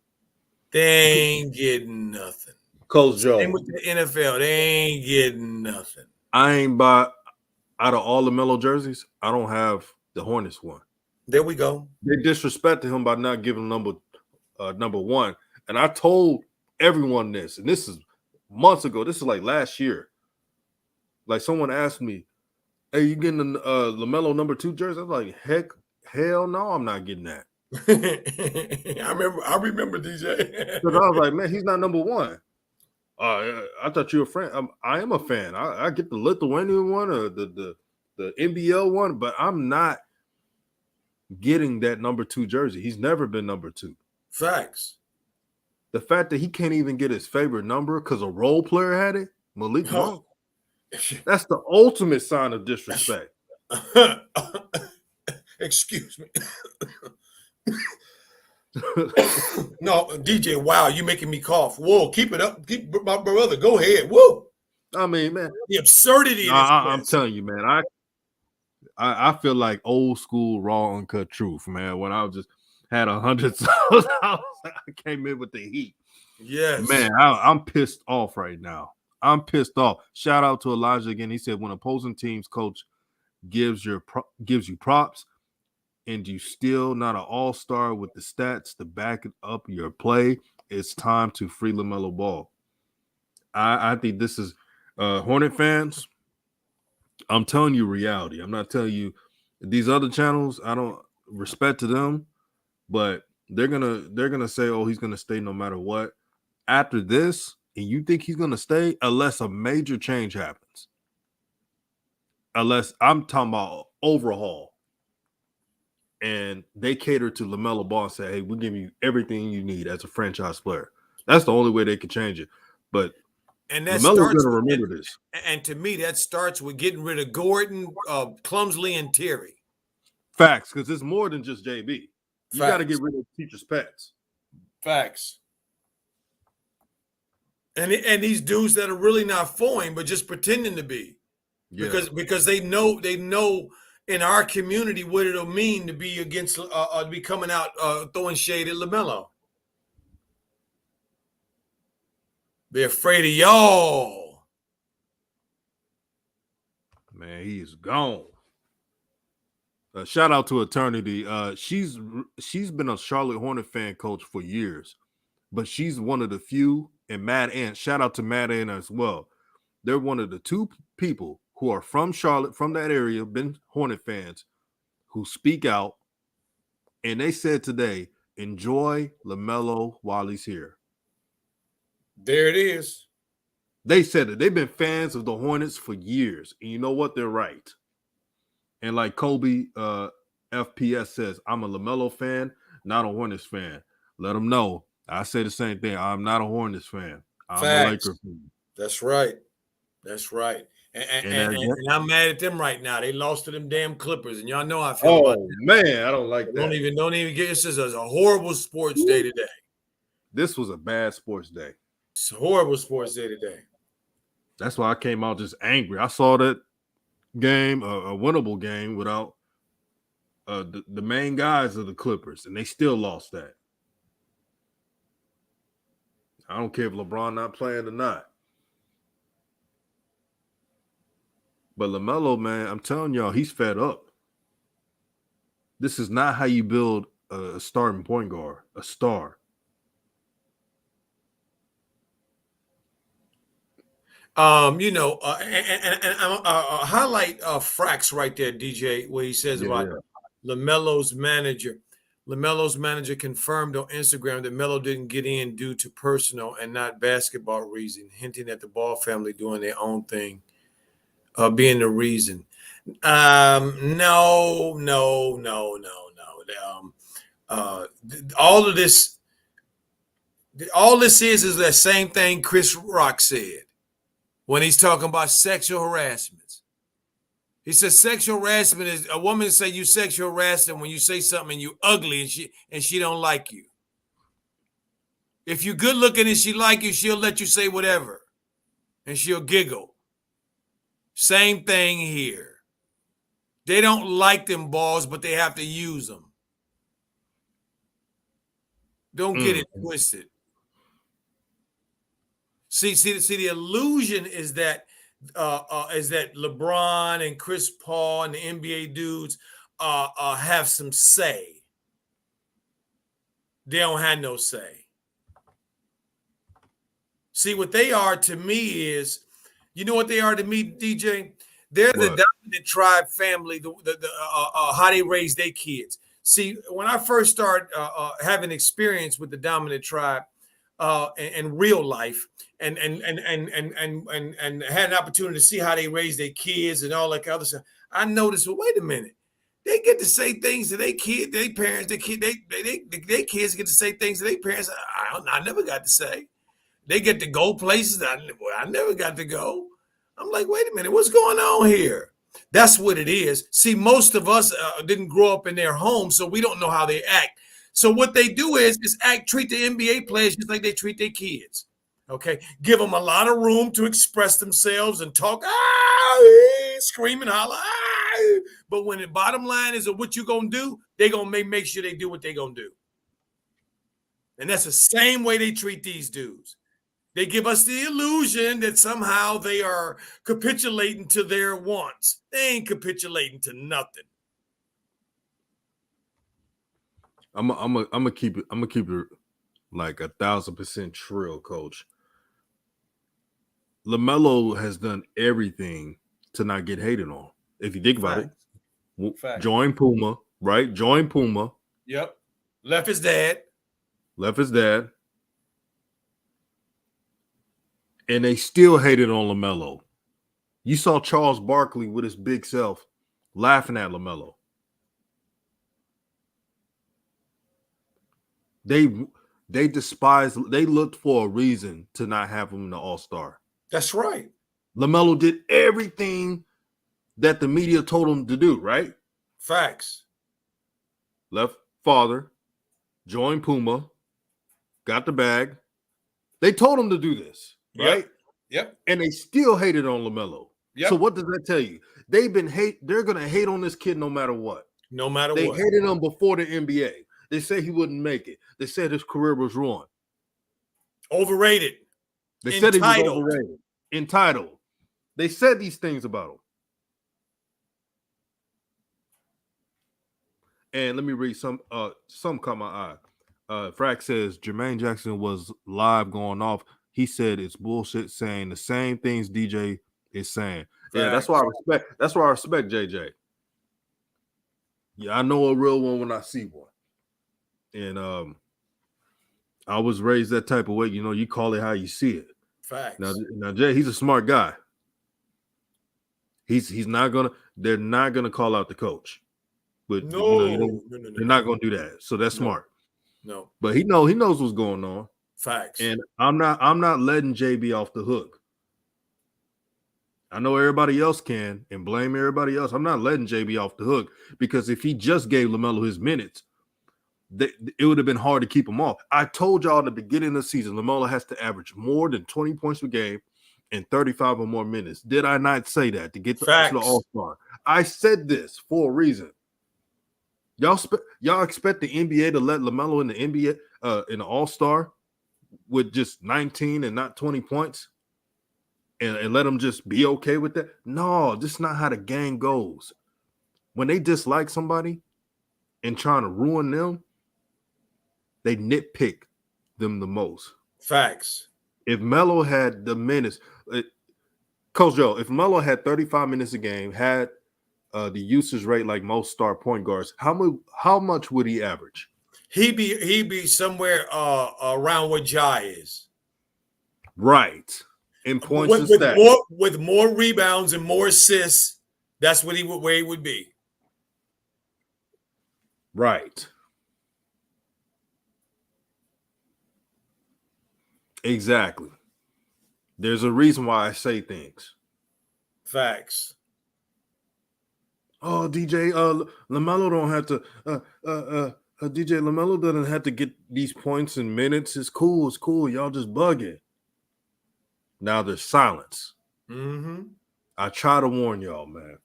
They ain't getting nothing. Coach Same Joe. with the NFL. They ain't getting nothing. I ain't buy out of all the Melo jerseys. I don't have the Hornets one. There we go. They disrespected him by not giving him number one. And I told everyone this, and this is months ago. This is like last year. Like someone asked me, "Hey, you getting the Lamelo number 2 jersey?" I was like, hell no, I'm not getting that. I remember DJ. Because I was like, man, he's not number one. I thought you were a friend. I am a fan. I get the Lithuanian one or the NBL one, but I'm not getting that number 2 jersey. He's never been number 2. Facts. The fact that he can't even get his favorite number because a role player had it, Malik Monk, that's the ultimate sign of disrespect. Excuse me. No, DJ, wow, you making me cough. Whoa, keep it up. Keep my brother. Go ahead. Whoa. I mean, man. The absurdity in I'm telling you, man. I feel like old school raw uncut truth, man. When I was just had 100 songs, I came in with the heat. Yes. Man, I'm pissed off right now. I'm pissed off. Shout out to Elijah again. He said when opposing teams coach gives you props and you still not an all-star with the stats to back up your play, it's time to free LaMelo Ball. I think this is Hornet fans. I'm telling you reality. I'm not telling you these other channels. I don't respect to them, but they're gonna say, oh, he's gonna stay no matter what. After this, and you think he's gonna stay unless a major change happens. Unless I'm talking about overhaul. And they cater to LaMelo Ball and say, hey, we'll give you everything you need as a franchise player. That's the only way they can change it. But LaMelo's going to remember this. And to me, that starts with getting rid of Gordon, Clumsley, and Terry. Facts, because it's more than just JB. You got to get rid of teachers' pets. Facts. And these dudes that are really not for him, but just pretending to be. Yeah. Because they know in our community what it'll mean to be against to be coming out throwing shade at LaMelo. They're afraid of y'all. Man, he is gone. Shout out to Eternity. She's been a Charlotte Hornet fan coach for years, but she's one of the few. And Mad Ant, shout out to Mad Ant as well. They're one of the 2 people who are from Charlotte, from that area, been Hornet fans, who speak out. And they said today, enjoy LaMelo while he's here. There it is. They said it. They've been fans of the Hornets for years. And you know what? They're right. And like Kobe FPS says, I'm a LaMelo fan, not a Hornets fan. Let them know. I say the same thing. I'm not a Hornets fan. I'm a Lakers fan. That's right. That's right. And I'm mad at them right now. They lost to them damn Clippers, and y'all know how I feel about them. Man, I don't like that. Don't even get. This is a horrible sports day today. This was a bad sports day. It's a horrible sports day today. That's why I came out just angry. I saw that game, a winnable game, without the main guys of the Clippers, and they still lost that. I don't care if LeBron not playing or not. But LaMelo, man, I'm telling y'all, he's fed up. This is not how you build a starting point guard, a star. And highlight Frax right there, DJ, where he says about LaMelo's manager. LaMelo's manager confirmed on Instagram that Melo didn't get in due to personal and not basketball reason, hinting at the Ball family doing their own thing, being the reason. No. All this is that same thing Chris Rock said when he's talking about sexual harassment. He says sexual harassment is a woman say you sexual harassment when you say something and you ugly and she don't like you. If you good looking and she like you, she'll let you say whatever, and she'll giggle. Same thing here. They don't like them balls, but they have to use them. Don't get it twisted. See, the illusion is that LeBron and Chris Paul and the NBA dudes have some say. They don't have no say. See, what they are to me is, you know what they are to me, DJ? They're the dominant tribe family, how they raise their kids. See, when I first started having experience with the dominant tribe in real life, and had an opportunity to see how they raise their kids and all that other stuff, I noticed, well, wait a minute. They get to say things to their kids, their parents, their kids get to say things to their parents I never got to say. They get to go places I never got to go. I'm like, wait a minute, what's going on here? That's what it is. See, most of us didn't grow up in their home, so we don't know how they act. So what they do is treat the NBA players just like they treat their kids. Okay, give them a lot of room to express themselves and talk, scream and holler. But when the bottom line is what you gonna do, they gonna make sure they do what they gonna do. And that's the same way they treat these dudes. They give us the illusion that somehow they are capitulating to their wants. They ain't capitulating to nothing. I'm gonna keep it like 1,000% trill, Coach. Lamelo has done everything to not get hated on. If you think about it, join Puma, right? Join Puma. Yep. Left his dad. And they still hated on Lamelo. You saw Charles Barkley with his big self laughing at Lamelo. They despised, they looked for a reason to not have him in the All-Star. That's right. Lamelo did everything that the media told him to do, right? Facts. Left father, joined Puma, got the bag. They told him to do this, right? Yep. And they still hated on Lamelo. Yep. So what does that tell you? They're gonna hate on this kid no matter what. No matter what. They hated him before the NBA. They said he wouldn't make it. They said his career was ruined. Overrated. They said he was overrated. Entitled. They said these things about him. And let me read some caught my eye. Frack says Jermaine Jackson was live going off. He said it's bullshit saying the same things DJ is saying. Facts. Yeah, that's why I respect JJ. Yeah, I know a real one when I see one. And I was raised that type of way. You know, you call it how you see it. Facts. Now Jay, he's a smart guy. He's not gonna. They're not gonna call out the coach. But no, they're not gonna do that. So that's smart. No. But he knows what's going on. Facts. And I'm not letting JB off the hook. I know everybody else can and blame everybody else. I'm not letting JB off the hook because if he just gave LaMelo his minutes, it would have been hard to keep him off. I told y'all at the beginning of the season, LaMelo has to average more than 20 points per game and 35 or more minutes. Did I not say that to get to the All-Star? I said this for a reason. Y'all expect the NBA to let LaMelo in the NBA in the All-Star with just 19 and not 20 points and let him just be okay with that? No, this is not how the game goes. When they dislike somebody and trying to ruin them, they nitpick them the most. Facts. If Melo had the minutes, Coach Joe, if Melo had 35 minutes a game, had the usage rate like most star point guards, how much would he average? He'd be somewhere around where Jai is. Right. In points and stats. With more rebounds and more assists, that's where he would be. Right. Exactly. There's a reason why I say things. Facts. Oh, DJ, LaMelo don't have to. DJ LaMelo doesn't have to get these points and minutes. It's cool. Y'all just bugging. Now there's silence. Mm-hmm. I try to warn y'all, man.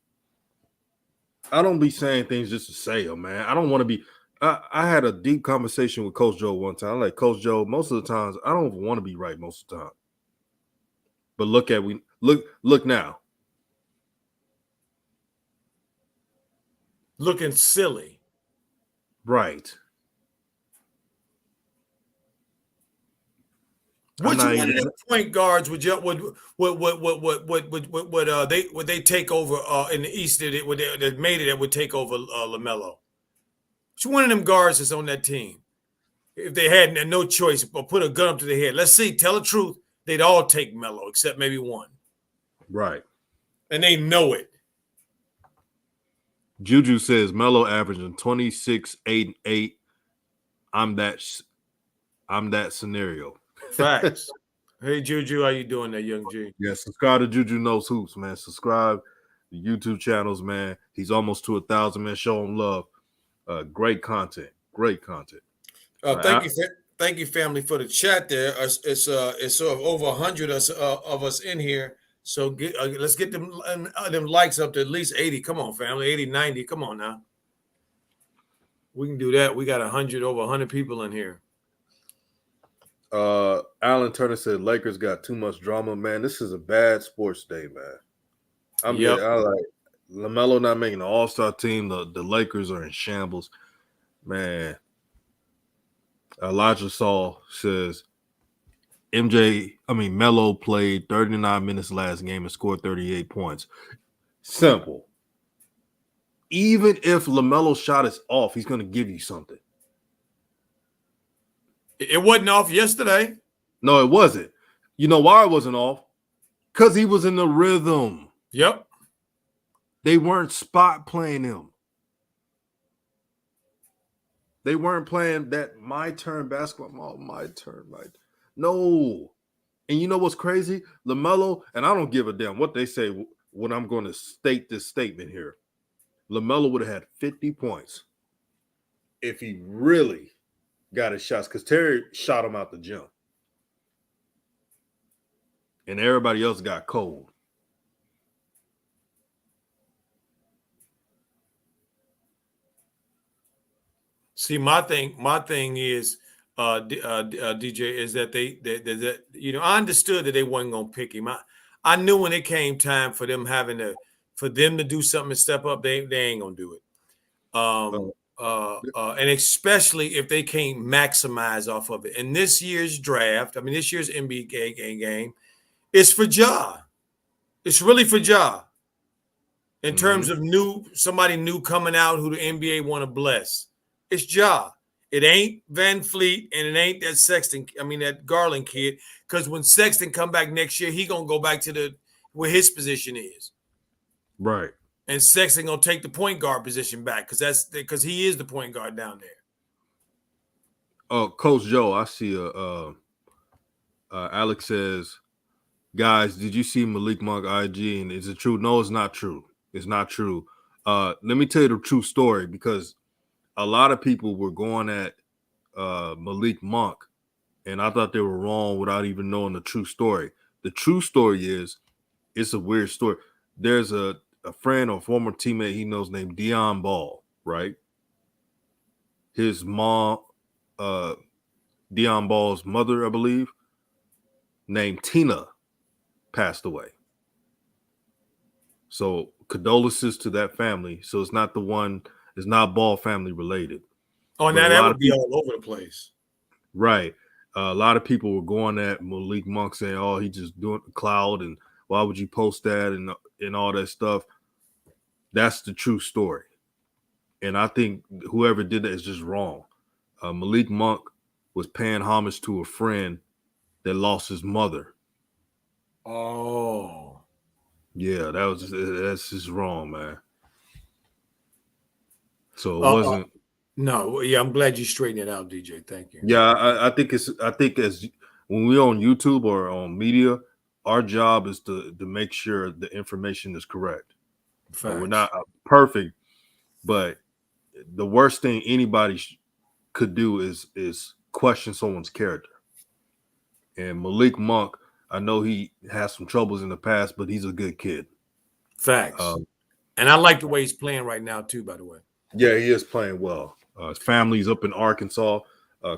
I don't be saying things just to say them, man. I don't want to be. I had a deep conversation with Coach Joe one time. I'm like, Coach Joe, most of the times I don't want to be right most of the time. But look now. Looking silly. Right. Which one of the point guards would they take over in the East that made it that would take over Lamelo? Which one of them guards is on that team? If they had no choice but put a gun up to their head, let's see, tell the truth, they'd all take Melo except maybe one. Right. And they know it. Juju says Melo averaging 26, 8, and 8. I'm that scenario. Facts. Hey Juju, how you doing there, young G? Yeah, subscribe to Juju Knows Hoops, man. Subscribe to YouTube channels, man. He's almost to 1,000, man. Show him love. Great content. Great content. Thank you, family, for the chat there. It's sort of over 100 of us in here. So let's get them likes up to at least 80. Come on, family. 80, 90. Come on now. We can do that. We got over 100 people in here. Alan Turner said Lakers got too much drama. Man, this is a bad sports day, man. I like Lamelo not making the All-Star team. The Lakers are in shambles. Man. Elijah Saul says Melo played 39 minutes last game and scored 38 points. Simple. Even if LaMelo's shot is off, he's going to give you something. It wasn't off yesterday. No, it wasn't. You know why it wasn't off? Because he was in the rhythm. Yep. They weren't spot playing him. They weren't playing that my turn basketball. My turn. No. And you know what's crazy? LaMelo, and I don't give a damn what they say when I'm going to state this statement here. LaMelo would have had 50 points if he really got his shots, because Terry shot him out the gym. And everybody else got cold. See, my thing is, DJ, is that that I understood that they wasn't gonna pick him. I knew when it came time for them to do something and step up, they ain't gonna do it. And especially if they can't maximize off of it. And this year's draft, this year's NBA game, is for Ja. It's really for Ja. In terms of somebody new coming out who the NBA want to bless. It's Ja. It ain't Van Fleet and it ain't that Garland kid. Because when Sexton come back next year, he gonna go back to where his position is. Right. And Sexton gonna take the point guard position back because he is the point guard down there. Oh, Coach Joe, I see Alex says, guys, did you see Malik Monk IG? And is it true? No, it's not true. It's not true. Let me tell you the true story, because a lot of people were going at Malik Monk, and I thought they were wrong without even knowing the true story. The true story is, it's a weird story. There's a friend or former teammate he knows named Dion Ball, right? His mom, Dion Ball's mother, I believe, named Tina, passed away. So condolences to that family. So it's not Ball family related. Oh, now that would be all over the place. Right. A lot of people were going at Malik Monk saying, oh, he just doing the cloud, and why would you post that and all that stuff. That's the true story. And I think whoever did that is just wrong. Malik Monk was paying homage to a friend that lost his mother. Oh. Yeah, that's just wrong, man. So it wasn't. No, yeah, I'm glad you straightened it out, DJ. Thank you. Yeah, I think as when we're on YouTube or on media, our job is to make sure the information is correct. We're not perfect, but the worst thing anybody could do is question someone's character. And Malik Monk, I know he has some troubles in the past, but he's a good kid. Facts. And I like the way he's playing right now too, by the way. Yeah, he is playing well. His family's up in Arkansas.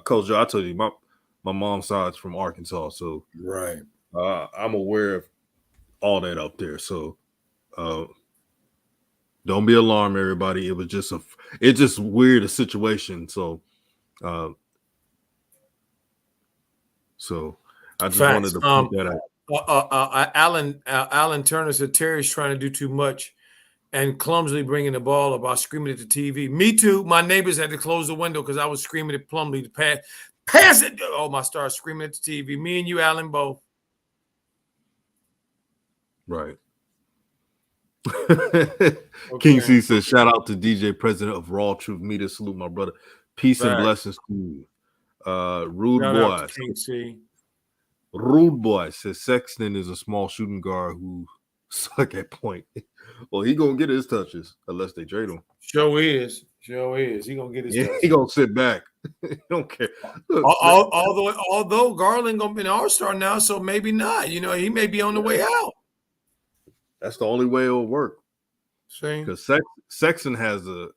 Coach Joe, I told you, my mom's side's from Arkansas, so right. I'm aware of all that up there. So don't be alarmed, everybody. It was just it's just weird a situation. So I just wanted to point that out. Alan Turner said Terry's trying to do too much and clumsily bringing the ball up while screaming at the TV. Me too. My neighbors had to close the window because I was screaming at Plumlee to pass it. Oh, my star screaming at the TV. Me and you, Alan, both. Right. Okay. King C says, shout out to DJ, president of Raw Truth Media. Salute my brother. Peace and blessings to you. Rude Boy. King C. Rude Boy says Sexton is a small shooting guard who suck at point. Well, he gonna get his touches unless they trade him. Sure is. He gonna get his touches. He gonna sit back. He don't care. Look, although Garland gonna be an all-star now, so maybe not. You know, he may be on the way out. That's the only way it'll work. See, because Sexton has that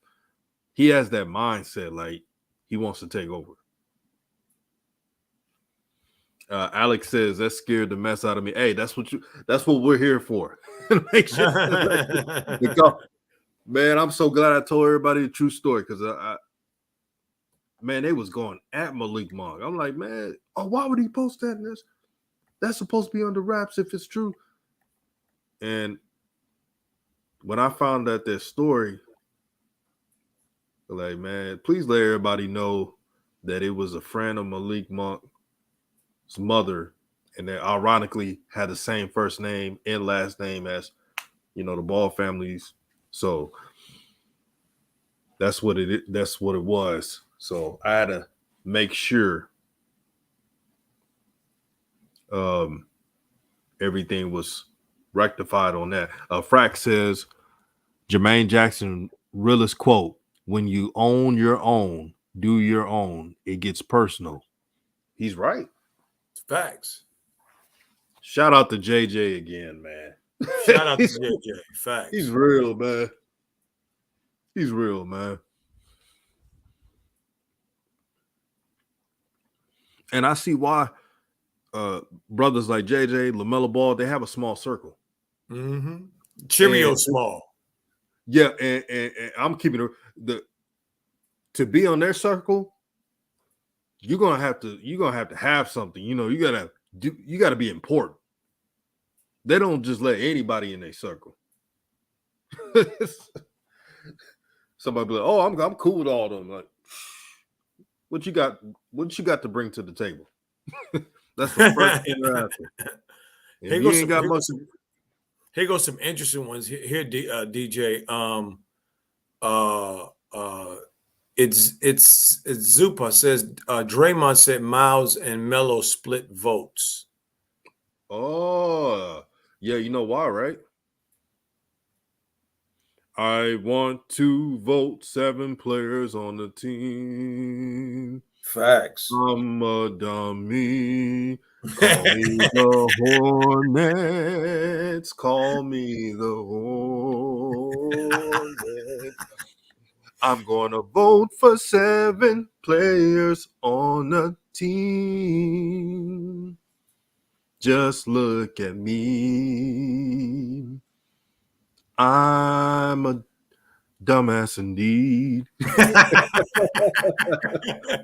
mindset, like he wants to take over. Alex says that scared the mess out of me. Hey, that's what we're here for. Make sure, man, I'm so glad I told everybody the true story because man, they was going at Malik Monk. I'm like, man, why would he post that in this? That's supposed to be under wraps if it's true. And when I found out that story, like, man, please let everybody know that it was a friend of Malik Monk's mother, and they ironically had the same first name and last name as, the Ball families. So that's what it was. So I had to make sure everything was rectified on that. Frack says Jermaine Jackson realist quote: "When you own your own, do your own. It gets personal." He's right. Facts. Shout out to JJ again, man. Shout out to JJ. Facts. He's real, man. He's real, man. And I see why brothers like JJ, Lamelo Ball, they have a small circle. Mm-hmm. Cheerio small. Yeah, and I'm keeping to be on their circle. You're gonna have to have something. You gotta be important. They don't just let anybody in their circle. Somebody be like, "Oh, I'm cool with all of them." Like, what you got? What you got to bring to the table? That's the first interaction. Here goes some interesting ones. Here, DJ. It's Zupa says Draymond said Miles and Melo split votes. Oh, yeah, you know why, right? I want to vote 7 players on the team. Facts. I'm a dummy. Call me the Hornets. Call me the Hornets. I'm going to vote for 7 players on a team. Just look at me. I'm a dumbass indeed.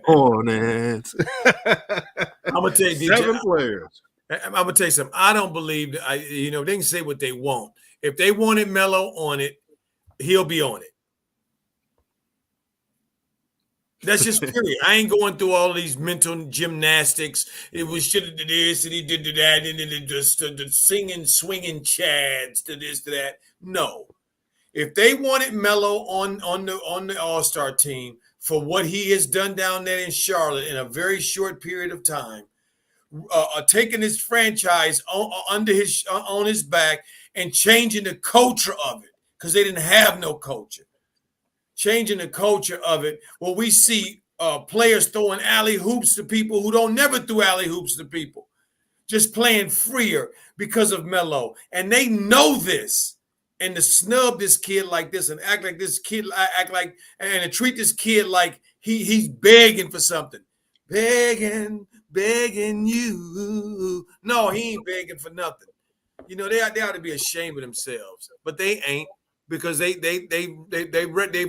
Hornets. I'm gonna tell you, 7 players. I'm gonna tell you something. I don't believe that. They can say what they want. If they wanted Melo on it, he'll be on it. That's just period. I ain't going through all these mental gymnastics. It was should have did this and he did that, and then just the singing, swinging chads to this to that. No, if they wanted Melo on the All-Star team for what he has done down there in Charlotte in a very short period of time, taking his franchise on his back and changing the culture of it because they didn't have no culture. Changing the culture of it, where we see players throwing alley hoops to people who don't never throw alley hoops to people, just playing freer because of Melo, and they know this. and to snub this kid like this and act like this kid act like and to treat this kid like he's begging for something, begging you. No, he ain't begging for nothing. You know they ought to be ashamed of themselves, but they ain't because they've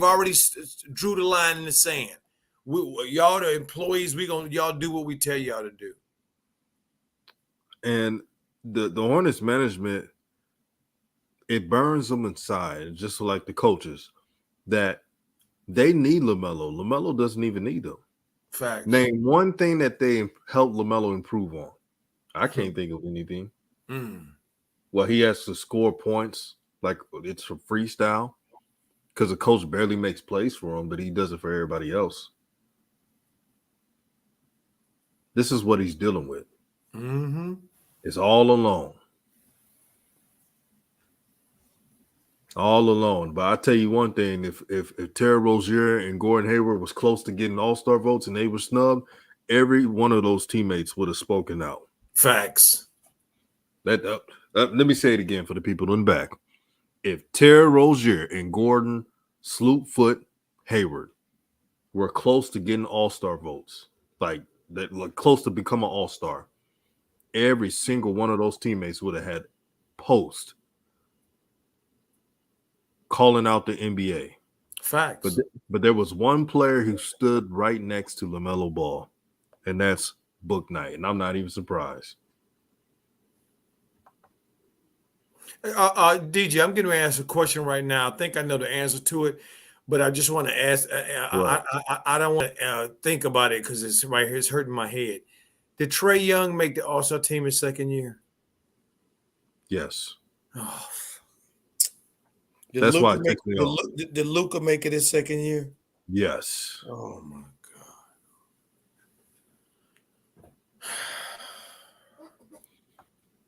already drew the line in the sand. Y'all the employees, y'all do what we tell y'all to do. And the Hornets management, it burns them inside, just like the coaches, that they need Lamelo. Lamelo doesn't even need them. Facts. Name one thing that they helped Lamelo improve on. I can't think of anything. Well, he has to score points like it's a freestyle because the coach barely makes plays for him, but he does it for everybody else. This is what he's dealing with. It's all alone. All alone. But I tell you one thing, if Terry Rozier and Gordon Hayward was close to getting all-star votes and they were snubbed, every one of those teammates would have spoken out. Facts. Let me say it again for the people in the back. If Terry Rozier and Gordon, Sloopfoot, Hayward were close to getting all-star votes, like close to become an all-star, every single one of those teammates would have had post calling out the NBA. Facts. But there was one player who stood right next to LaMelo Ball, and that's Book Knight, and I'm not even surprised. DJ, I'm going to ask a question right now. I think I know the answer to it, but I just want to ask. I don't want to think about it because it's right here. It's hurting my head. Did Trae Young make the All-Star team his second year? Yes. Oh. That's why it takes me off. Did Luka make it his second year? Yes. Oh my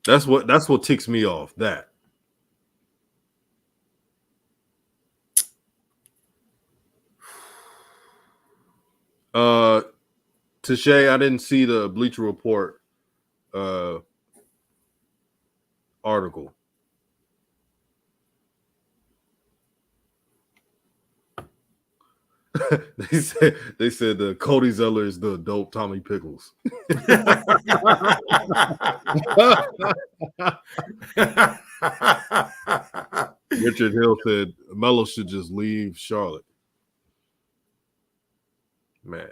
God. That's what ticks me off. That. Touche, I didn't see the Bleacher Report article. they said Cody Zeller is the adult Tommy Pickles. Richard Hill said Melo should just leave Charlotte. Man.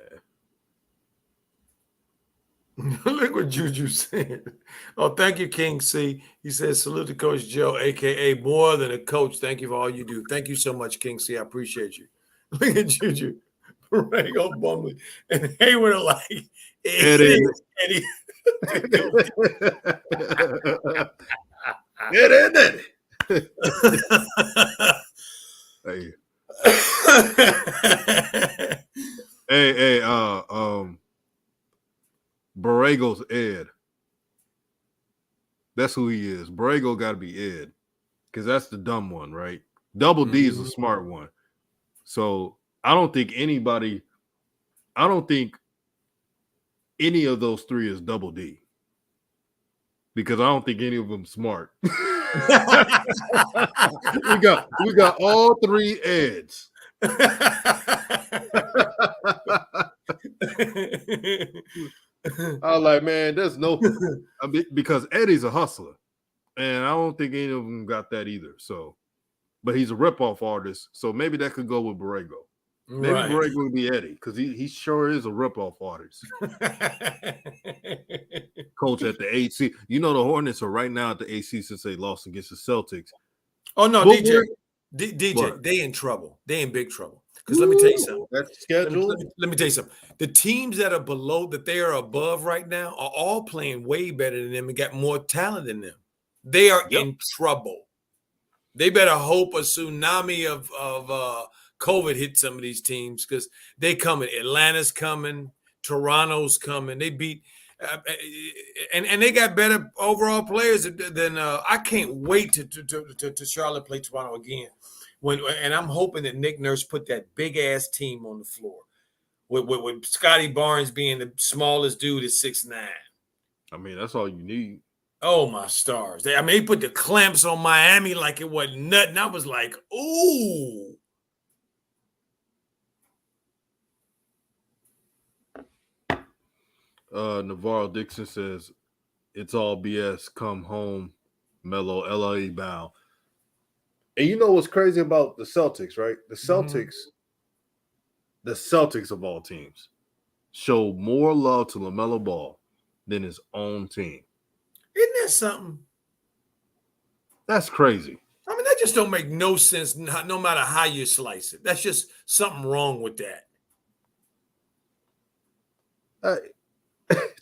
Look what Juju said. Oh, thank you, King C. He says, salute to Coach Joe, a.k.a. more than a coach. Thank you for all you do. Thank you so much, King C. I appreciate you. Look at Juju. Borrego, Bumley, and Hayward are like, Eddie. It isn't it? Hey, Borrego's Ed. That's who he is. Borrego got to be Ed because that's the dumb one, right? Double D is a smart one. So I don't think any of those three is Double D because I don't think any of them smart. we got all three Eds. I was like, man, there's no because Eddie's a hustler, and I don't think any of them got that either. So, but he's a ripoff artist, so maybe that could go with Borrego. Maybe Borrego would be Eddie because he sure is a ripoff artist. Coach at the AC, you know the Hornets are right now at the AC since they lost against the Celtics. Oh no, DJ, they in trouble. They in big trouble. Because let me tell you something. That's scheduled. Let me tell you something. The teams that are below, that they are above right now, are all playing way better than them and got more talent than them. They are in trouble. They better hope a tsunami of COVID hit some of these teams because they coming. Atlanta's coming. Toronto's coming. They beat and they got better overall players than I can't wait to Charlotte play Toronto again. And I'm hoping that Nick Nurse put that big ass team on the floor with Scotty Barnes being the smallest dude at 6'9". I mean, that's all you need. Oh my stars! They put the clamps on Miami like it wasn't nothing. I was like, ooh. Navarro Dixon says it's all BS. Come home, Melo, LA bound. And you know what's crazy about the Celtics, right? The Celtics of all teams, show more love to LaMelo Ball than his own team. Isn't that something? That's crazy. I mean, that just don't make no sense. No matter how you slice it, that's just something wrong with that.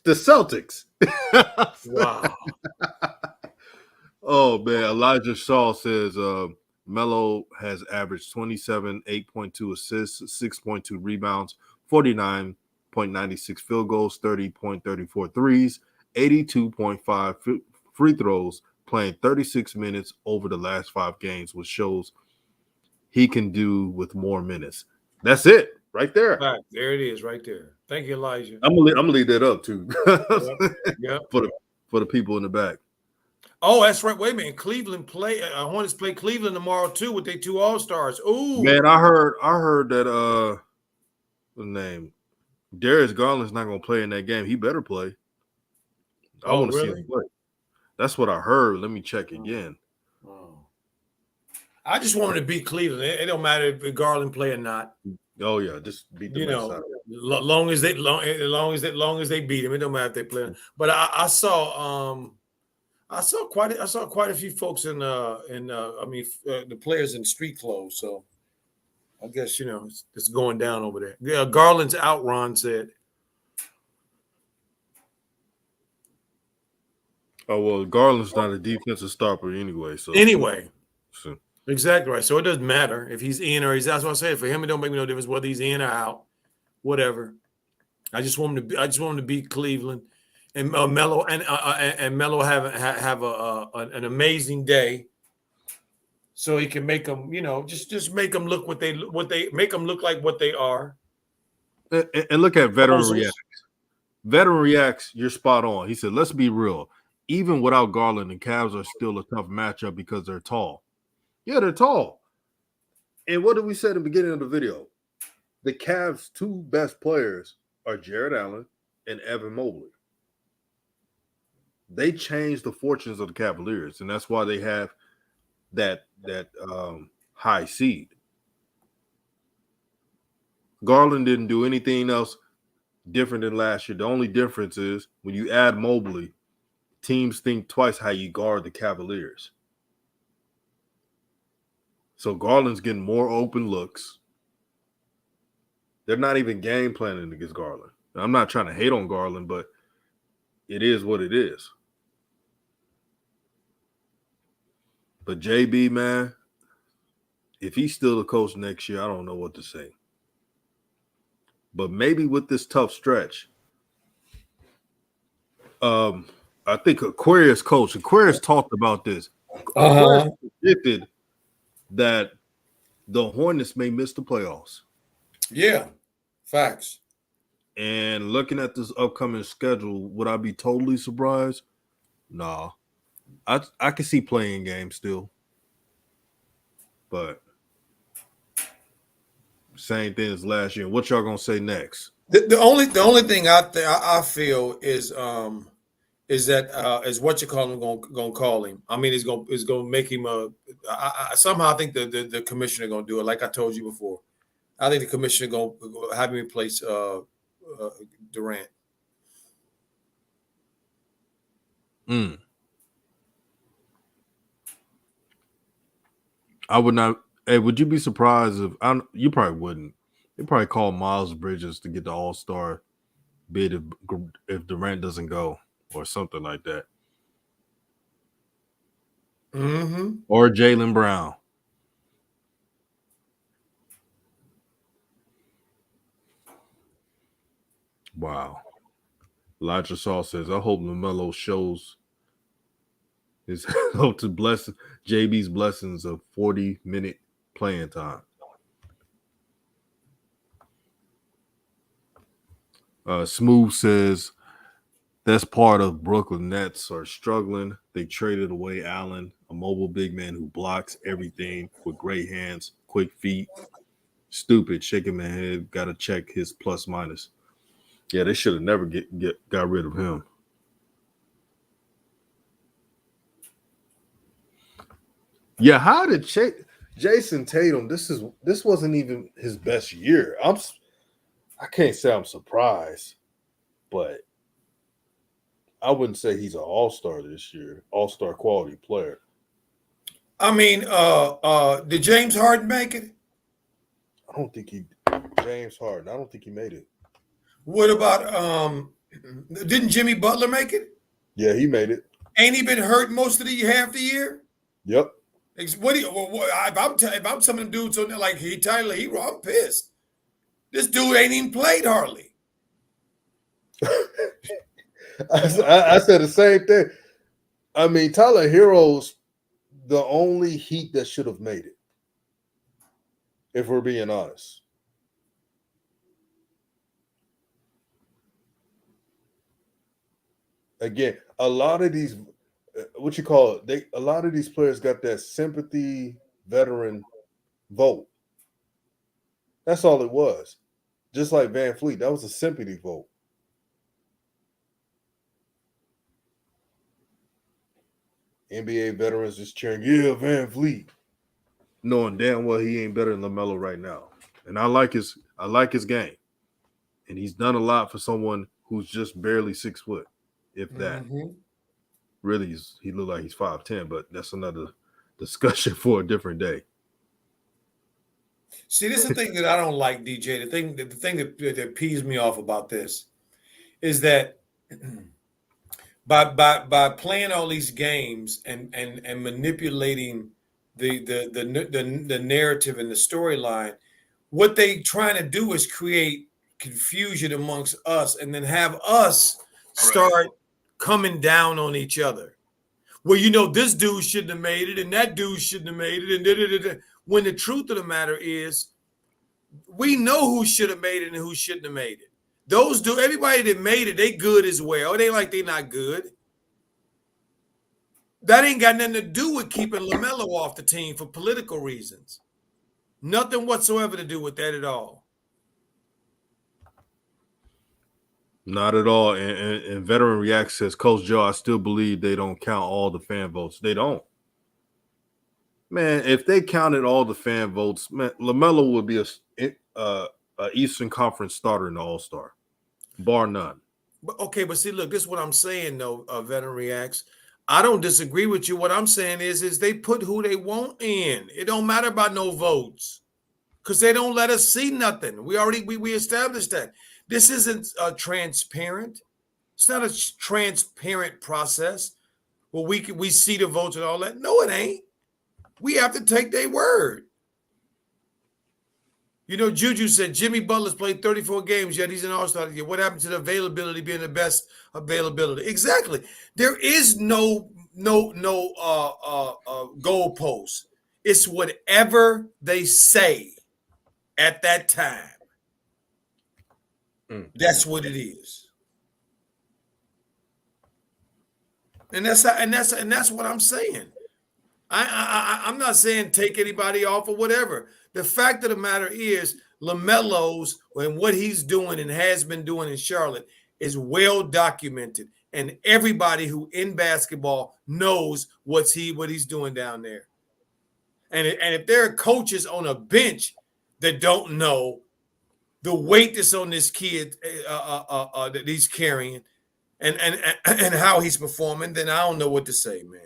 The Celtics. Wow. Oh man, Elijah Shaw says Melo has averaged 27, 8.2 assists, 6.2 rebounds, 49.96 field goals, 30.34 threes, 82.5 free throws, playing 36 minutes over the last 5 games, which shows he can do with more minutes. That's it, right there. Right, there it is, right there. Thank you, Elijah. I'm gonna leave that up too. Yep. For the people in the back. Oh, that's right. Wait a minute. Cleveland Hornets play Cleveland tomorrow too with their 2 All-Stars. Ooh. Man, I heard that what's the name? Darius Garland's not gonna play in that game. He better play. I want to see him play. That's what I heard. Let me check again. Oh. I just wanted to beat Cleveland. It don't matter if Garland play or not. Oh yeah, just beat the mess out of it. Long as they beat him, it don't matter if they play. But I saw quite a few folks the players in street clothes. So I guess it's going down over there. Yeah, Garland's out. Ron said. Oh well, Garland's not a defensive stopper anyway. So exactly right. So it doesn't matter if he's in or he's out. That's what I said. For him, it don't make no difference whether he's in or out. Whatever. I just want him to beat Cleveland, and Melo and Melo have an amazing day, so he can make them. Just make them look what they make them look like what they are. And look at veteran reacts. Veteran reacts. You're spot on. He said, "Let's be real. Even without Garland, the Cavs are still a tough matchup because they're tall. Yeah, they're tall. And what did we say at the beginning of the video? The Cavs' 2 best players are Jared Allen and Evan Mobley. They changed the fortunes of the Cavaliers, and that's why they have that high seed. Garland didn't do anything else different than last year. The only difference is when you add Mobley, teams think twice how you guard the Cavaliers. So Garland's getting more open looks. They're not even game planning against Garland. I'm not trying to hate on Garland, but it is what it is. But JB, man, if he's still the coach next year, I don't know what to say. But maybe with this tough stretch, I think Aquarius talked about this. Aquarius predicted that the Hornets may miss the playoffs. Yeah, facts. And looking at this upcoming schedule, would I be totally surprised? Nah. I can see playing games still. But same thing as last year. What y'all gonna say next? The only thing I feel is what you call him gonna call him. I mean, is gonna make him somehow I think the commissioner gonna do it. Like I told you before, I think the commissioner gonna have him replace Durant. I would not. Hey, would you be surprised if you probably wouldn't? They probably call Miles Bridges to get the All-Star bid if Durant doesn't go or something like that. Mm-hmm. Or Jaylen Brown. Wow. Elijah Saul says, I hope LaMelo shows his hope to bless JB's blessings of 40-minute playing time. Smooth says, That's part of Brooklyn Nets are struggling. They traded away Allen, a mobile big man who blocks everything with great hands, quick feet. Stupid, shaking my head. Got to check his plus minus. Yeah, they should have never got rid of him. Yeah, how did Jason Tatum? This wasn't even his best year. I can't say I'm surprised, but I wouldn't say he's an all-star this year, all-star quality player. I mean, did James Harden make it? I don't think James Harden. I don't think he made it. What about didn't Jimmy Butler make it? Yeah, he made it. Ain't he been hurt most of the half the year? Yep. What do you? If I'm some of them dudes on there like Tyler Hero, I'm pissed. This dude ain't even played hardly. I said the same thing. I mean, Tyler Hero's the only Heat that should have made it, if we're being honest. Again, a lot of these, what you call it, a lot of these players got that sympathy veteran vote. That's all it was. Just like Van Fleet, that was a sympathy vote. NBA veterans just cheering, yeah, Van Fleet, knowing damn well he ain't better than Lamelo right now. And I like his game, and he's done a lot for someone who's just barely 6 foot, if that. Mm-hmm. Really, he looked like he's 5'10", but that's another discussion for a different day. See, this is the thing that I don't like, DJ. The thing that pees me off about this is that by playing all these games and manipulating the narrative and the storyline, what they trying to do is create confusion amongst us and then have us start coming down on each other. Well, you know, this dude shouldn't have made it and that dude shouldn't have made it. And when the truth of the matter is, we know who should have made it and who shouldn't have made it. Everybody that made it, they good as well. It ain't like they not good. That ain't got nothing to do with keeping Lamelo off the team for political reasons. Nothing whatsoever to do with that at all. Not at all. And Veteran React says, Coach Joe, I still believe they don't count all the fan votes. They don't. Man, if they counted all the fan votes, man, Lamelo would be a Eastern Conference starter in the All-Star, bar none. But see, look, this is what I'm saying, though, Veteran Reacts. I don't disagree with you. What I'm saying is they put who they want in. It don't matter about no votes because they don't let us see nothing. We established that. This isn't transparent. It's not a transparent process where we see the votes and all that. No, it ain't. We have to take their word. You know, Juju said Jimmy Butler's played 34 games, yet he's an all-star. What happened to the availability being the best availability? Exactly. There is no goalpost. It's whatever they say at that time. That's what it is. And that's what I'm saying. I'm not saying take anybody off or whatever. The fact of the matter is LaMelo's and what he's doing and has been doing in Charlotte is well documented. And everybody who in basketball knows what he's doing down there. And if there are coaches on a bench that don't know the weight that's on this kid that he's carrying and how he's performing, then I don't know what to say, man.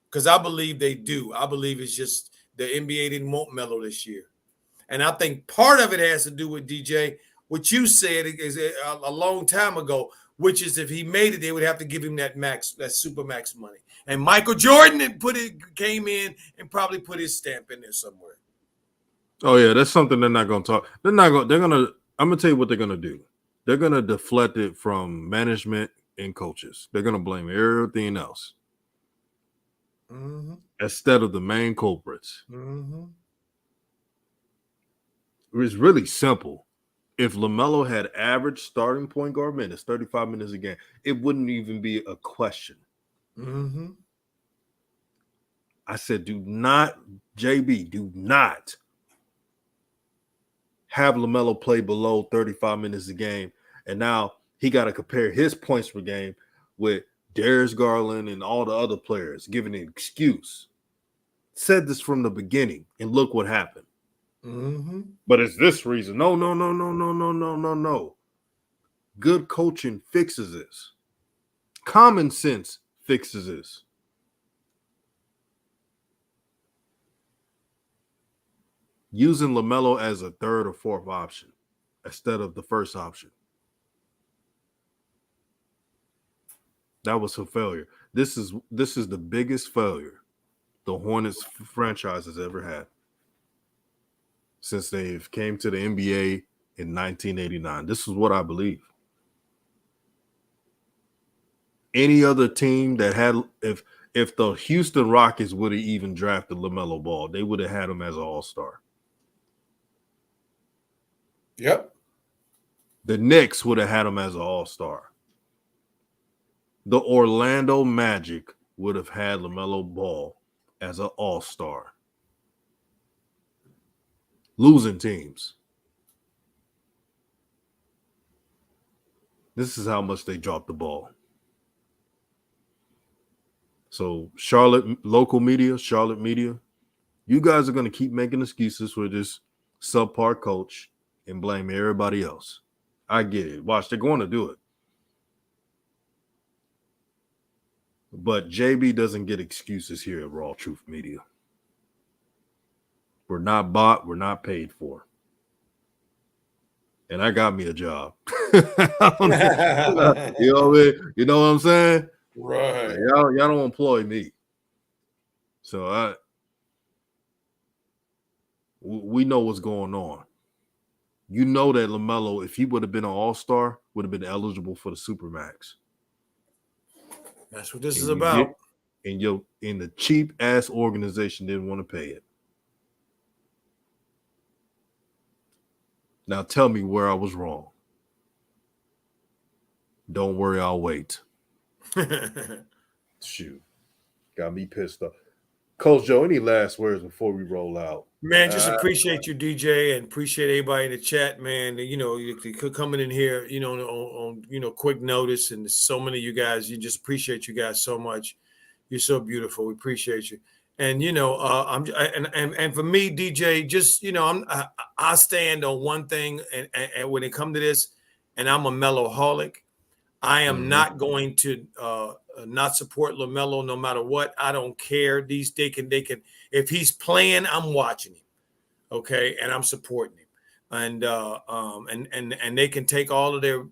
Because I believe they do. I believe it's just the NBA didn't want Melo this year. And I think part of it has to do with DJ, what you said is a long time ago, which is if he made it, they would have to give him that super max money. And Michael Jordan came in and probably put his stamp in there somewhere. Oh, yeah, that's something they're not going to talk. I'm going to tell you what they're going to do. They're going to deflect it from management and coaches. They're going to blame everything else. Mm-hmm. Instead of the main culprits. Mm-hmm. It's really simple. if Lamelo had average starting point guard minutes, 35 minutes a game, it wouldn't even be a question. Mm-hmm. I said, do not have Lamelo play below 35 minutes a game. And now he got to compare his points per game with Darius Garland and all the other players, giving an excuse. Said this from the beginning, and look what happened. Mm-hmm. But it's this reason. No. Good coaching fixes this. Common sense fixes this. Using Lamelo as a third or fourth option instead of the first option. That was a failure. This is the biggest failure the Hornets franchise has ever had since they've came to the NBA in 1989. This is what I believe. Any other team that had, if the Houston Rockets would have even drafted LaMelo Ball, they would have had him as an all-star. Yep. The Knicks would have had him as an all-star. The Orlando Magic would have had LaMelo Ball as an all-star. Losing teams. This is how much they dropped the ball. So Charlotte media, you guys are going to keep making excuses for this subpar coach and blame everybody else. I get it. Watch, they're going to do it. But JB doesn't get excuses here at Raw Truth Media. We're not bought. We're not paid for. And I got me a job. You know what I mean? You know what I'm saying? Right. Like, y'all don't employ me. So we know what's going on. You know that LaMelo, if he would have been an all-star, would have been eligible for the Supermax. That's what this is about. And the cheap-ass organization didn't want to pay it. Now tell me where I was wrong. Don't worry, I'll wait. Shoot. Got me pissed off. Coach Joe, any last words before we roll out? Man, just appreciate you, DJ, and appreciate everybody in the chat, man. You know, you coming in here, you know, on quick notice, and so many of you guys. You just appreciate you guys so much. You're so beautiful. We appreciate you. And you know, and for me, DJ, just I stand on one thing, and when it comes to this, and I'm a Meloholic. I am not going to not support LaMelo no matter what. I don't care. They can. If he's playing, I'm watching him. Okay, and I'm supporting him. And they can take all of their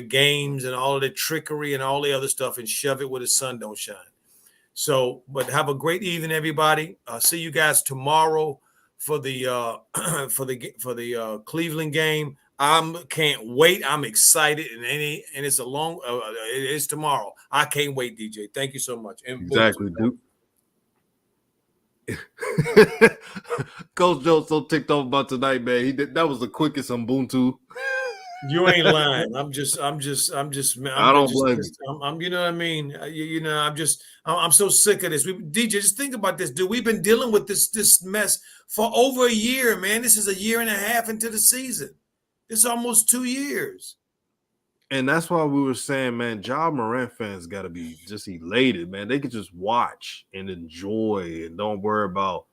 games and all of their trickery and all the other stuff and shove it where the sun don't shine. So, but have a great evening, everybody. See you guys tomorrow for the Cleveland game. Can't wait. I'm excited, and it's a long. It's tomorrow. I can't wait, DJ. Thank you so much. And exactly, dude. Coach Joe so ticked off about tonight, man. That was the quickest Ubuntu. You ain't lying. I'm just. I don't blame you. I'm. You know what I mean. I'm so sick of this. DJ, just think about this, dude. We've been dealing with this mess for over a year, man. This is a year and a half into the season. It's almost 2 years. And that's why we were saying, man, Ja Morant fans got to be just elated, man. They could just watch and enjoy and don't worry about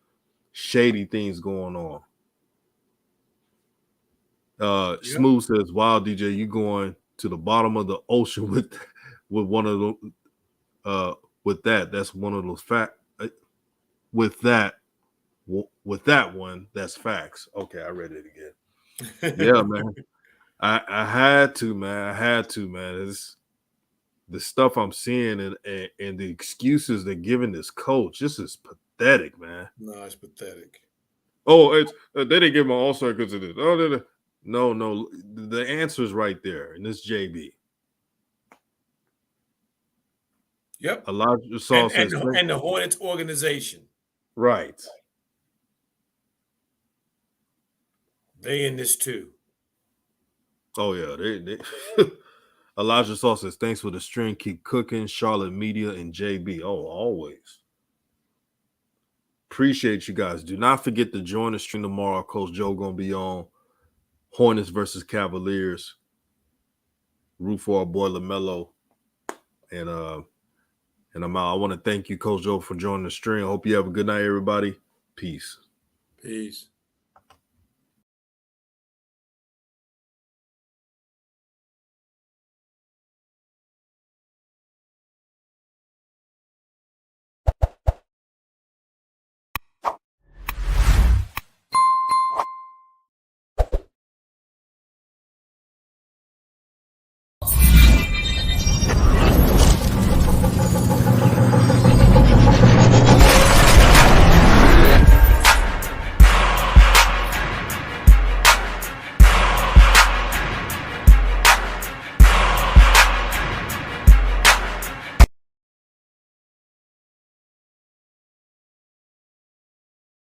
shady things going on. Smooth says, wow, DJ, you going to the bottom of the ocean with one of the with that. That's one of those with that one, that's facts. Okay, I read it again. Yeah, man. I had to, man. It's the stuff I'm seeing and the excuses they're giving this coach. This is pathetic, man. No, it's pathetic. Oh, it's they didn't give him an all-star because of this. Oh, no. The answer is right there, and it's JB. Yep. Elijah Saul says, and the Hornets organization. Right. They in this too. Oh yeah, they Elijah Saw says, thanks for the stream. Keep cooking. Charlotte Media and JB. Oh, always. Appreciate you guys. Do not forget to join the stream tomorrow. Coach Joe gonna be on Hornets versus Cavaliers. Root for our boy Lamelo. And I'm out. I want to thank you, Coach Joe, for joining the stream. Hope you have a good night, everybody. Peace. Peace.